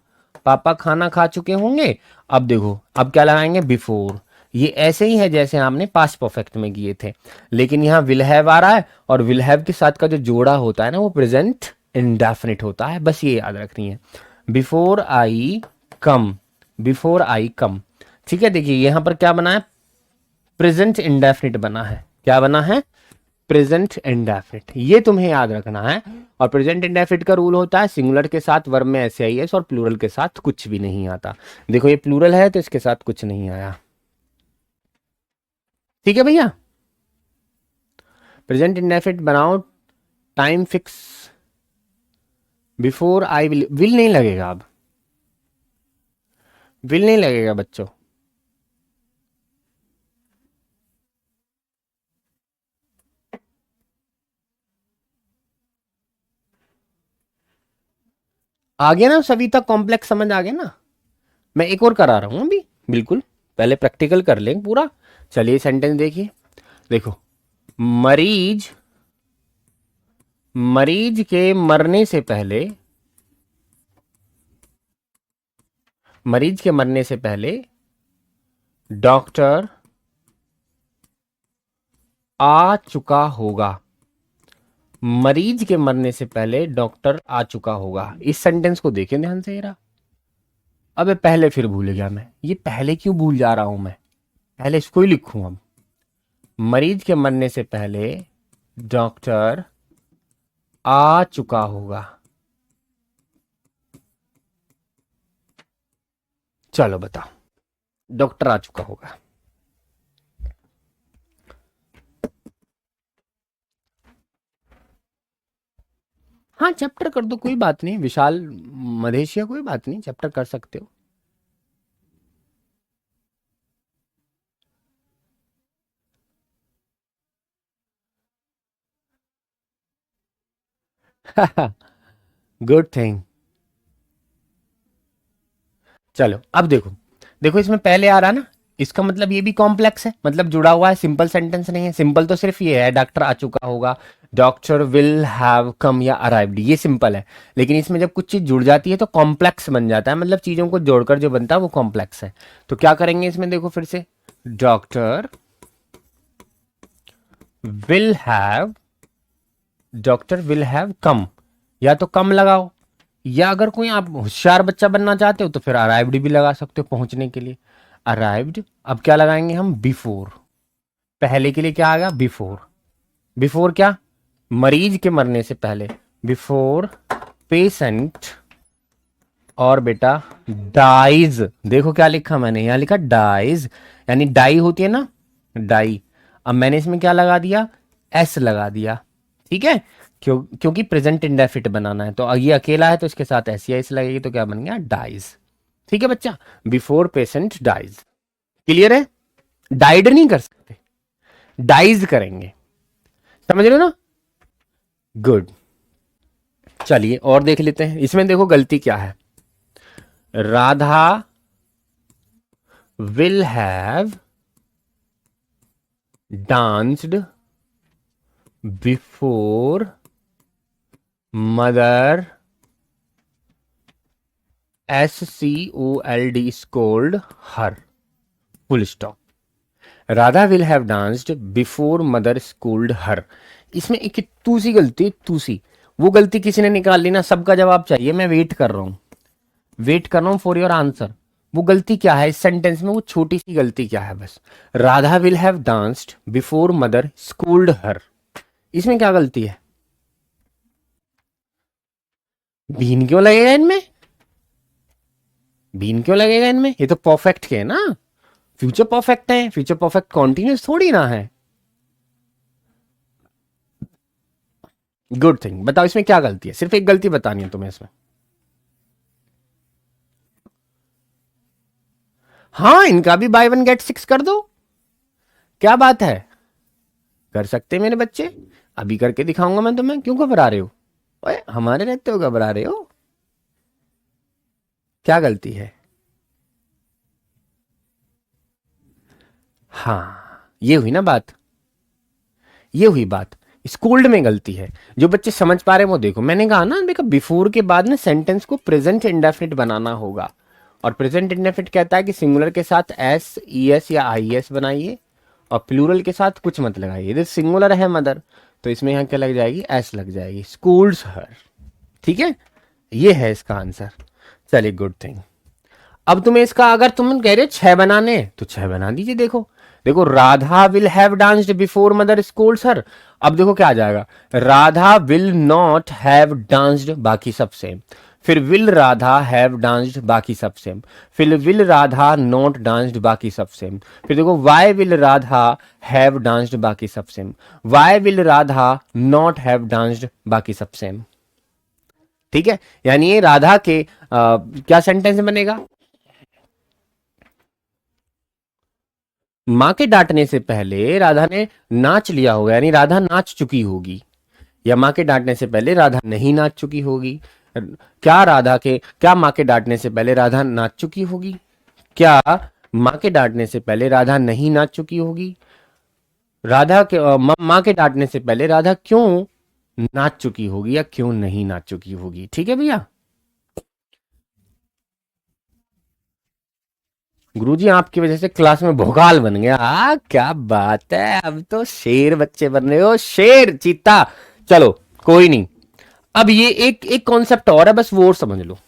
पापा खाना खा चुके होंगे। अब देखो, अब क्या लगाएंगे? बिफोर। ये ऐसे ही है जैसे हमने पास्ट परफेक्ट में किए थे, लेकिन यहाँ विल हैव आ रहा है और विल हैव के साथ का जो जोड़ा होता है ना वो प्रेजेंट इंडेफिनिट होता है, बस ये याद रखनी है। Before I come, before I come. ठीक है, देखिए यहां पर क्या बना है? प्रेजेंट इंडेफिनिट बना है। क्या बना है? Present indefinite. ये तुम्हें याद रखना है। और प्रेजेंट इंडेफिनिट का रूल होता है सिंगुलर के साथ वर्ब में एस आई एस और प्लूरल के साथ कुछ भी नहीं आता। देखो ये प्लूरल है तो इसके साथ कुछ नहीं आया। ठीक है भैया, प्रेजेंट इंडेफिनिट बनाओ, time fix. Before I will, will नहीं लगेगा, अब विल नहीं लगेगा बच्चों। आ गया ना सभी तक? कॉम्प्लेक्स समझ आ गया ना? मैं एक और करा रहा हूं अभी, बिल्कुल पहले प्रैक्टिकल कर लेंगे पूरा। चलिए सेंटेंस देखिए, देखो मरीज, मरीज के मरने से पहले, मरीज के मरने से पहले डॉक्टर आ चुका होगा, मरीज के मरने से पहले डॉक्टर आ चुका होगा। इस सेंटेंस को देखें ध्यान से जरा। अबे पहले फिर भूल गया मैं, ये पहले क्यों भूल जा रहा हूं मैं? पहले इसको ही लिखूं अब, मरीज के मरने से पहले डॉक्टर आ चुका होगा। चलो बताओ, डॉक्टर आ चुका होगा। हाँ चैप्टर कर दो, कोई बात नहीं विशाल मधेशिया, कोई बात नहीं, चैप्टर कर सकते हो। Good thing. चलो अब देखो, देखो इसमें पहले आ रहा ना, इसका मतलब ये भी कॉम्प्लेक्स है, मतलब जुड़ा हुआ है, सिंपल सेंटेंस नहीं है। सिंपल तो सिर्फ ये है डॉक्टर आ चुका होगा, डॉक्टर विल हैव कम या अराइव्ड, ये सिंपल है। लेकिन इसमें जब कुछ चीज जुड़ जाती है तो कॉम्प्लेक्स बन जाता है, मतलब चीजों को जोड़कर जो बनता है वो कॉम्प्लेक्स है। तो क्या करेंगे इसमें? देखो फिर से, doctor will have, doctor will have कम, या तो कम लगाओ, या अगर कोई आप होशियार बच्चा बनना चाहते हो तो फिर अराइव्ड भी लगा सकते हो पहुंचने के लिए, अराइव्ड। अब क्या लगाएंगे हम? बिफोर। पहले के लिए क्या आ गया? बिफोर। बिफोर क्या? मरीज के मरने से पहले, बिफोर पेशेंट, और बेटा डाइज। देखो क्या लिखा मैंने, यहां लिखा डाइज, यानी डाई होती है ना, डाई। अब मैंने इसमें क्या लगा दिया? एस लगा दिया। ठीक है, क्योंकि प्रेजेंट इंडेफिनिट बनाना है, तो ये अकेला है तो इसके साथ एस या एस लगेगी, तो क्या बन गया? डाइज। ठीक है बच्चा, बिफोर पेशेंट डाइज। क्लियर है? डाइड नहीं कर सकते, डाइज करेंगे, समझ रहे हो ना? गुड। चलिए और देख लेते हैं, इसमें देखो गलती क्या है। Radha will have danced before mother SCOLD scold her, full stop। Radha will have danced before mother scold her. इसमें एक तूसी गलती, तूसी, वो गलती किसी ने निकाल ली ना, सबका जवाब चाहिए, मैं वेट कर रहा हूं, वेट कर रहा हूं फॉर योर आंसर। वो गलती क्या है इस सेंटेंस में? वो छोटी सी गलती क्या है बस? Radha will have danced before mother scold her, इसमें क्या गलती है? बीन क्यों लगेगा इनमें? बीन क्यों लगेगा इनमें? ये तो परफेक्ट के है ना, फ्यूचर परफेक्ट है, फ्यूचर परफेक्ट कॉन्टिन्यूस थोड़ी ना है। Good thing. बताओ इसमें क्या गलती है, सिर्फ एक गलती बतानी है तुम्हें इसमें। हाँ, इनका भी बाय वन गेट सिक्स कर दो, क्या बात है, कर सकते हैं मेरे बच्चे, अभी करके दिखाऊंगा मैं तुम्हें। क्यों घबरा रहे हो? ओए, हमारे रहते हो घबरा रहे हो? क्या गलती है? हाँ, ये हुई ना बात, ये हुई बात। स्कूल्ड में गलती है। जो बच्चे समझ पा रहे हैं वो देखो, मैंने कहा ना, देखो बिफोर के बाद ना सेंटेंस को प्रेजेंट इंडेफिनिट बनाना होगा। और प्रेजेंट इंडेफिनिट कहता है कि सिंगुलर के साथ एस, ई एस या आई एस बनाइए, और प्लूरल के साथ कुछ मत लगाइए। यदि सिंगुलर है मदर, तो इसमें यहाँ क्या लग जाएगी? एस लग जाएगी, स्कूल्स हर। ठीक है, ये है इसका आंसर। चलिए, गुड थिंग। अब तुम्हें इसका, अगर तुम कह रहे हो 6 बनाने, तो 6 बना दीजिए। देखो देखो, Radha will have danced before mother scolds her. अब देखो क्या आ जाएगा, Radha will not have danced, बाकी सब सेम। फिर विल राधा हैव डांस्ड, बाकी सब सेम। फिर विल राधा नॉट डांस्ड, बाकी सब सेम। फिर देखो, why will Radha have danced, बाकी सब same. Why will Radha not have danced, बाकी सब सेम। ठीक है, यानी ये राधा के क्या सेंटेंस बनेगा? माँ के डांटने से पहले राधा ने नाच लिया होगा, यानी राधा नाच चुकी होगी। या माँ के डांटने से पहले राधा नहीं नाच चुकी होगी। क्या माँ के डांटने से पहले राधा नाच चुकी होगी? क्या माँ के डांटने से पहले राधा नहीं नाच चुकी होगी? माँ के डांटने से पहले राधा क्यों नाच चुकी होगी या क्यों नहीं नाच चुकी होगी? ठीक है भैया। गुरुजी, आपकी वजह से क्लास में भोकाल बन गया। क्या बात है, अब तो शेर बच्चे बन रहे हो, शेर चीता। चलो, कोई नहीं। अब ये एक एक कॉन्सेप्ट और है, बस वो और समझ लो।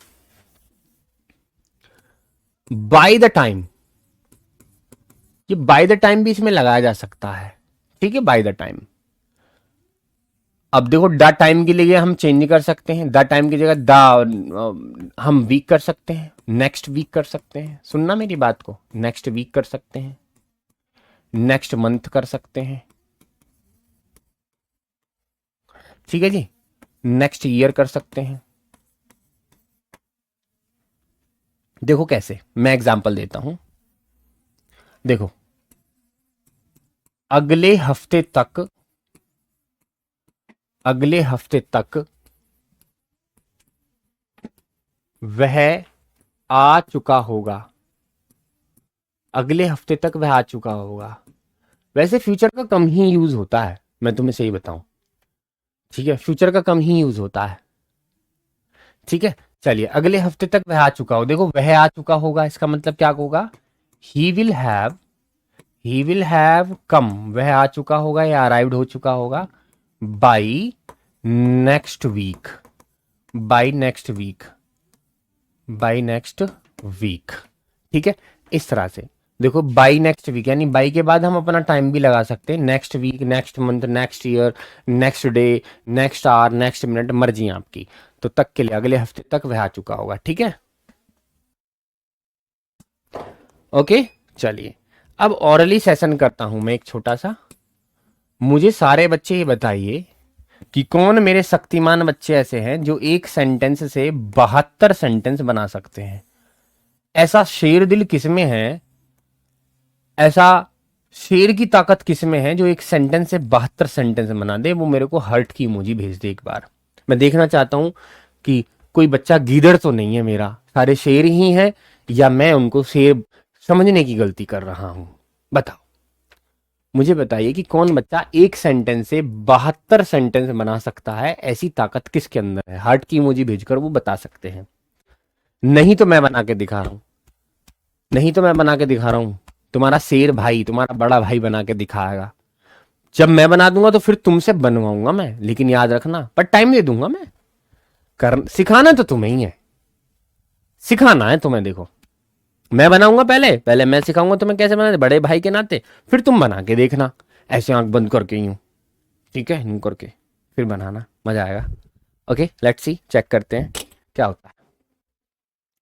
बाय द टाइम, ये बाय द टाइम भी इसमें लगाया जा सकता है। ठीक है, बाय द टाइम। अब देखो, द टाइम के लिए हम चेंज कर सकते हैं, द टाइम की जगह हम वीक कर सकते हैं, नेक्स्ट वीक कर सकते हैं। सुनना मेरी बात को, नेक्स्ट वीक कर सकते हैं, नेक्स्ट मंथ कर सकते हैं। ठीक है जी, नेक्स्ट ईयर कर सकते हैं। देखो कैसे, मैं एग्जांपल देता हूं। देखो, अगले हफ्ते तक, अगले हफ्ते तक वह आ चुका होगा, अगले हफ्ते तक वह आ चुका होगा। वैसे फ्यूचर का कम ही यूज होता है, मैं तुम्हें सही बताऊं। ठीक है, फ्यूचर का कम ही यूज होता है। ठीक है, चलिए, अगले हफ्ते तक वह आ चुका हो। देखो, वह आ चुका होगा, इसका मतलब क्या होगा? He will have, he will have come, वह आ चुका होगा या अराइव्ड हो चुका होगा, by next week, by next week, by next week. ठीक है, इस तरह से। देखो, बाई नेक्स्ट वीक, यानी बाई के बाद हम अपना टाइम भी लगा सकते हैं, next week, next month, next year, next day, next hour, next minute, मर्जी है आपकी। तो तक के लिए, अगले हफ्ते तक वह आ चुका होगा। ठीक है, ओके। चलिए, अब ऑरली सेशन करता हूं मैं एक छोटा सा। मुझे सारे बच्चे ये बताइए कि कौन मेरे शक्तिमान बच्चे ऐसे हैं जो एक सेंटेंस से 72 सेंटेंस बना सकते हैं। ऐसा शेर दिल किसमें है, ऐसा शेर की ताकत किसमें है जो एक सेंटेंस से 72 सेंटेंस बना दे? वो मेरे को हर्ट की इमोजी भेज दे एक बार। मैं देखना चाहता हूं कि कोई बच्चा गीदड़ तो नहीं है मेरा, सारे शेर ही हैं, या मैं उनको शेर समझने की गलती कर रहा हूं। बताओ, मुझे बताइए कि कौन बच्चा एक सेंटेंस से 72 सेंटेंस बना सकता है, ऐसी ताकत किसके अंदर है? हार्ट की इमोजी भेजकर वो बता सकते हैं। नहीं तो मैं बना के दिखा रहा हूं, नहीं तो मैं बना के दिखा रहा हूं। तुम्हारा शेर भाई, तुम्हारा बड़ा भाई बना के दिखाएगा। जब मैं बना दूंगा तो फिर तुमसे बनवाऊंगा मैं, लेकिन याद रखना, पर टाइम दे दूंगा मैं। कर सिखाना तो तुम्हें ही है, सिखाना है तुम्हें। देखो, मैं बनाऊंगा, पहले पहले मैं सिखाऊंगा तुम्हें कैसे बनाते, बड़े भाई के नाते। फिर तुम बना के देखना, ऐसे आंख बंद करके यूं। ठीक है, यूं करके फिर बनाना, मजा आएगा। ओके, लेट्स सी, चेक करते हैं। क्या होता है?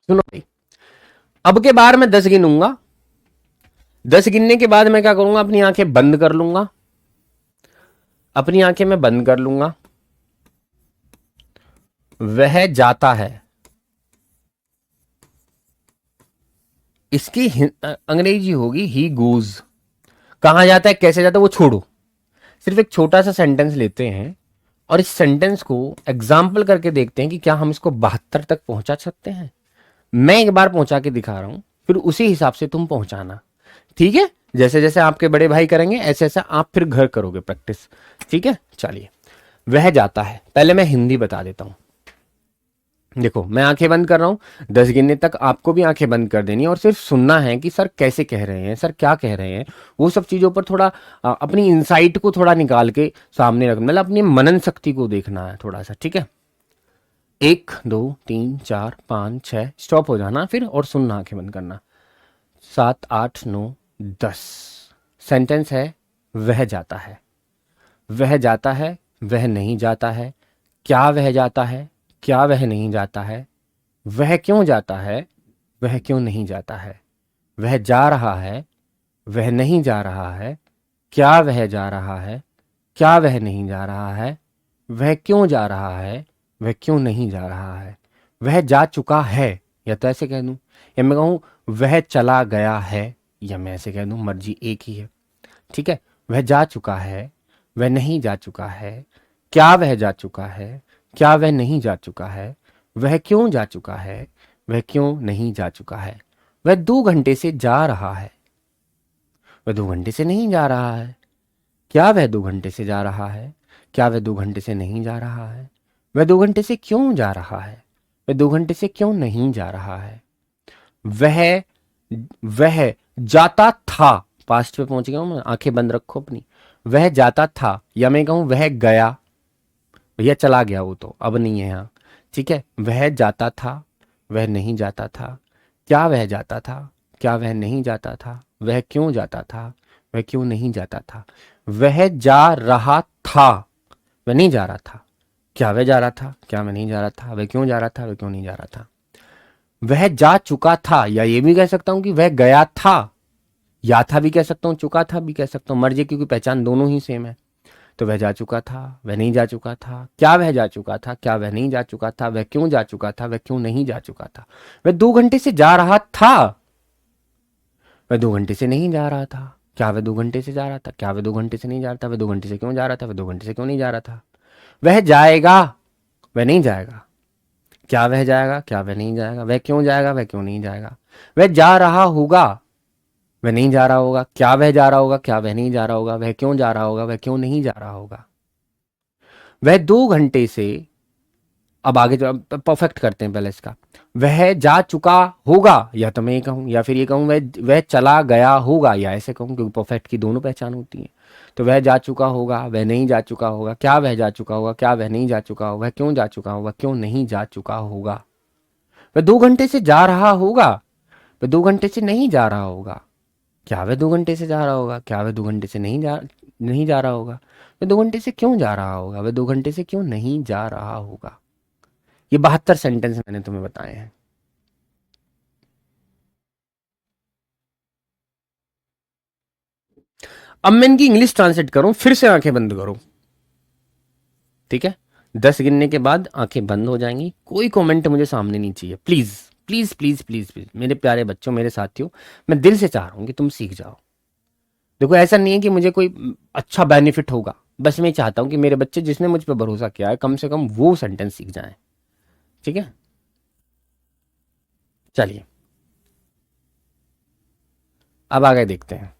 सुनो भाई, अब के बार मैं 10 गिनूंगा, 10 गिनने के बाद मैं क्या करूंगा, अपनी आंखें बंद कर लूंगा, अपनी आंखें मैं बंद कर लूंगा। वह जाता है, इसकी अंग्रेजी होगी ही गोज। कहां जाता है, कैसे जाता है, वो छोड़ो, सिर्फ एक छोटा सा सेंटेंस लेते हैं और इस सेंटेंस को एग्जाम्पल करके देखते हैं कि क्या हम इसको 72 तक पहुंचा सकते हैं। मैं एक बार पहुंचा के दिखा रहा हूं, फिर उसी हिसाब से तुम पहुंचाना, ठीक है? जैसे जैसे आपके बड़े भाई करेंगे ऐसे ऐसे आप फिर घर करोगे प्रैक्टिस, ठीक है? चलिए, वह जाता है, पहले मैं हिंदी बता देता हूं। देखो, मैं आंखें बंद कर रहा हूं, 10 गिनने तक आपको भी आंखें बंद कर देनी है और सिर्फ सुनना है कि सर कैसे कह रहे हैं, सर क्या कह रहे हैं, वो सब चीजों पर थोड़ा अपनी इंसाइट को थोड़ा निकाल के सामने रखना, मतलब अपनी मनन शक्ति को देखना है थोड़ा सा, ठीक है? 1 2 3 4 5 6 स्टॉप हो जाना फिर और सुनना, आंखें बंद करना। 7 8 9 10 सेंटेंस है, वह जाता है, वह जाता है, वह नहीं जाता है, क्या वह जाता है, क्या वह नहीं जाता है, वह क्यों जाता है, वह क्यों नहीं जाता है, वह जा रहा है, वह नहीं जा रहा है, क्या वह जा रहा है, क्या वह नहीं जा रहा है, वह क्यों जा रहा है, वह क्यों नहीं जा रहा है, वह जा चुका है, या तो ऐसे कह दूं, या मैं कहूं वह चला गया है, या मैं ऐसे कह दूं, मर्जी एक ही है, ठीक है? वह जा चुका है, वह नहीं जा चुका है, क्या वह जा चुका है, क्या वह नहीं जा चुका है, वह क्यों जा चुका है, वह क्यों नहीं जा चुका है, वह 2 घंटे से जा रहा है, वह 2 घंटे से नहीं जा रहा है, क्या वह 2 घंटे से जा रहा है, क्या वह 2 घंटे से नहीं जा रहा है, वह 2 घंटे से क्यों जा रहा है, वह 2 घंटे से क्यों नहीं जा रहा है, वह वह जाता था, पास्ट पे पहुंच गया हूं मैं, आंखें बंद रखो अपनी। वह जाता था, या मैं कहूं वह गया, भैया चला गया वो तो अब नहीं है यहाँ, ठीक है? वह जाता था, वह नहीं जाता था, क्या वह जाता था, क्या वह नहीं जाता था, वह क्यों जाता था, वह क्यों नहीं जाता था, वह जा रहा था, वह नहीं जा रहा था, क्या वह जा रहा था, क्या वह नहीं जा रहा था, वह क्यों जा रहा था, वह क्यों नहीं जा रहा था, वह जा चुका था, या ये भी कह सकता हूं कि वह गया था, या था भी कह सकता हूं, चुका था भी कह सकता हूं, मर्जी, क्योंकि पहचान दोनों ही सेम है। तो वह जा चुका था, वह नहीं जा चुका था, क्या वह जा चुका था, क्या वह नहीं जा चुका था, वह क्यों जा चुका था, वह क्यों नहीं जा चुका था, वह 2 घंटे से जा रहा था, वह 2 घंटे से नहीं जा रहा था, क्या वह 2 घंटे से जा रहा था, क्या वह 2 घंटे से नहीं जा रहा था, वह 2 घंटे से क्यों जा रहा था, वह 2 घंटे से क्यों नहीं जा रहा था, वह जाएगा, वह नहीं जाएगा, क्या वह जाएगा, क्या वह नहीं जाएगा, वह क्यों जाएगा, वह क्यों नहीं जाएगा, वह जा रहा होगा, वह नहीं जा रहा होगा, क्या वह जा रहा होगा, क्या वह नहीं जा रहा होगा, वह क्यों जा रहा होगा, वह क्यों नहीं जा रहा होगा, वह 2 घंटे से, अब आगे जो परफेक्ट करते हैं पहले इसका, वह जा चुका होगा, या तो मैं ये कहूं, या फिर ये कहूं वह चला गया होगा, या ऐसे कहूं, क्योंकि परफेक्ट की दोनों पहचान होती है। तो वह जा चुका होगा, वह नहीं जा चुका होगा, क्या वह जा चुका होगा, क्या वह नहीं जा चुका होगा, वह क्यों जा चुका होगा, क्यों नहीं जा चुका होगा, वह 2 घंटे से जा रहा होगा, वह 2 घंटे से नहीं जा रहा होगा, क्या वह 2 घंटे से जा रहा होगा, क्या वह 2 घंटे से नहीं जा रहा होगा, वह 2 घंटे से क्यों जा रहा होगा, वह 2 घंटे से क्यों नहीं जा रहा होगा। ये 72 सेंटेंस मैंने तुम्हें बताए हैं। अब मैं इनकी इंग्लिश ट्रांसलेट करूं, फिर से आंखें बंद करो, ठीक है? 10 गिनने के बाद आंखें बंद हो जाएंगी, कोई कमेंट मुझे सामने नहीं चाहिए, please please please please please, मेरे प्यारे बच्चों, मेरे साथियों, मैं दिल से चाह रहा हूं कि तुम सीख जाओ। देखो, ऐसा नहीं है कि मुझे कोई अच्छा बेनिफिट होगा, बस मैं चाहता हूं कि मेरे बच्चे जिसने मुझ पर भरोसा किया है, कम से कम वो सेंटेंस सीख जाएं, ठीक है? चलिए, अब आगे देखते हैं।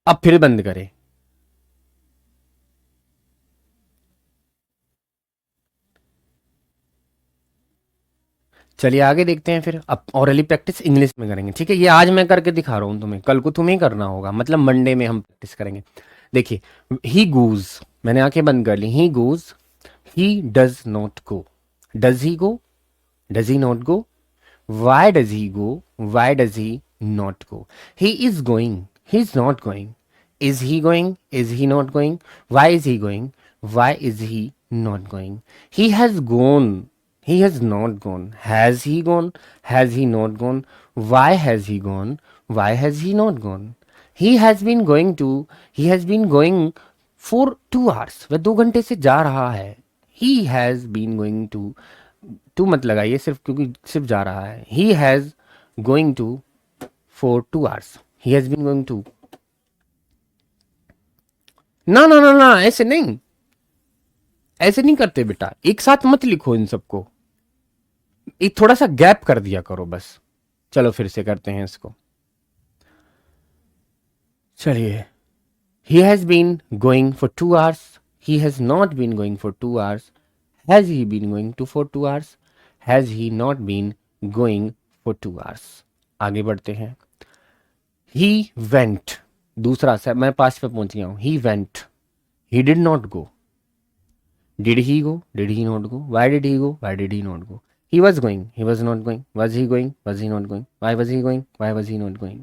अब फिर बंद करें, चलिए आगे देखते हैं फिर। अब ऑरली प्रैक्टिस इंग्लिश में करेंगे, ठीक है? ये आज मैं करके दिखा रहा हूं तुम्हें, कल को तुम्हें करना होगा, मतलब मंडे में हम प्रैक्टिस करेंगे। देखिए, ही गोज, मैंने आंखें बंद कर ली, he goes, he does not go, does he go, does he not go, why does he go, why does he not go, he is going, he is not going, Is he going? Is he not going? Why is he going? Why is he not going? He has gone. He has not gone. Has he gone? Has he not gone? Why has he gone? Why has he not gone? He has been going to. He has been going for 2 hours. वह 2 घंटे से जा रहा है. He has been going to. To मत लगाइए सिर्फ, क्योंकि सिर्फ जा रहा है. He has going to for 2 hours. He has been going to. ना ना ना ना, ऐसे नहीं, ऐसे नहीं करते बेटा. एक साथ मत लिखो इन सबको, एक थोड़ा सा गैप कर दिया करो बस. चलो फिर से करते हैं इसको. चलिए. He has been going for 2 hours. He has not been going for 2 hours. Has he been going to for 2 hours? Has he not been going for 2 hours? आगे बढ़ते हैं. He went. दूसरा सा मैं पास पे पहुंच गया हूं. He went. He did not go. Did he go? Did he not go? Why did he go? Why did he not go? He was going. He was not going. Was he going? Was he not going? Why was he going? Why was he not going?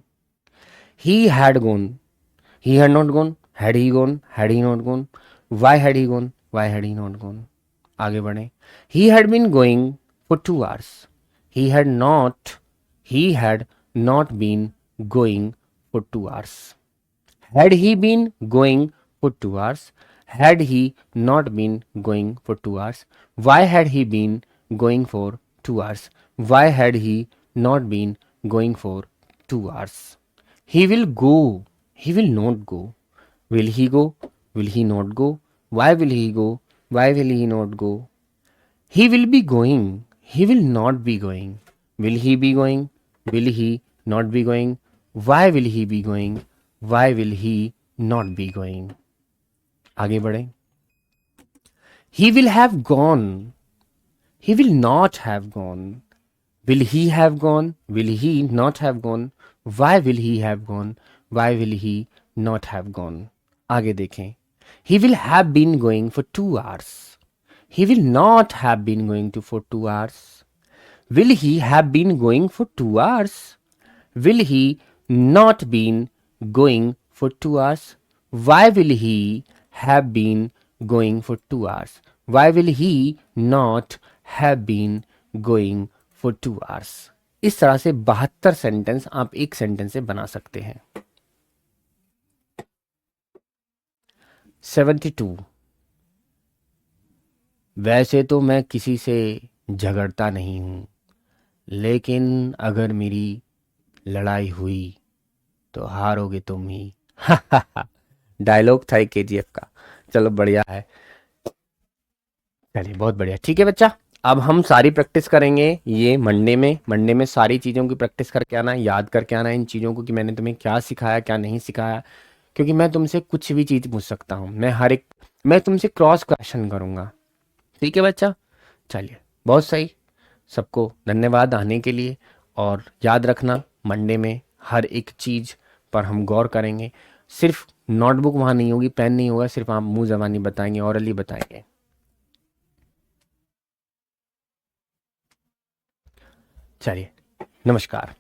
He had gone. He had not gone. Had he gone? Had he not gone? Why had he gone? Why had he not gone? आगे बढ़े. He had been going for 2 hours. He had not been going for 2 hours. Had he been going for 2 hours? Had he not been going for 2 hours? Why had he been going for 2 hours? Why had he not been going for 2 hours? He will go. He will not go. Will he go? Will he not go? Why will he go? Why will he not go? He will be going. He will not be going. Will he be going? Will he not be going? Why will he be going? Why will he not be going? आगे बढ़े. He will have gone. He will not have gone. Will he have gone? Will he not have gone? Why will he have gone? Why will he not have gone? आगे देखें. He will have been going for 2 hours. He will not have been going to for 2 hours. Will he have been going for 2 hours? Will he not been going for 2 hours? Why will he have been going for 2 hours? Why will he not have been going for 2 hours? इस तरह से 72 सेंटेंस आप एक सेंटेंस से बना सकते हैं. 72. वैसे तो मैं किसी से झगड़ता नहीं हूँ, लेकिन अगर मेरी लड़ाई हुई तो हारोगे तुम ही. डायलॉग था KGF का. चलो बढ़िया है. चलिए बहुत बढ़िया. ठीक है बच्चा, अब हम सारी प्रैक्टिस करेंगे ये मंडे में सारी चीज़ों की प्रैक्टिस करके आना, याद करके आना इन चीज़ों को कि मैंने तुम्हें क्या सिखाया क्या नहीं सिखाया, क्योंकि मैं तुमसे कुछ भी चीज़ पूछ सकता हूँ. मैं तुमसे क्रॉस क्वेश्चन करूँगा. ठीक है बच्चा. चलिए बहुत सही. सबको धन्यवाद आने के लिए, और याद रखना मंडे में हर एक चीज़ पर हम गौर करेंगे. सिर्फ नोटबुक वहाँ नहीं होगी, पेन नहीं होगा, सिर्फ आप मुंह ज़बानी बताएंगे, ऑरली बताएंगे. चलिए नमस्कार.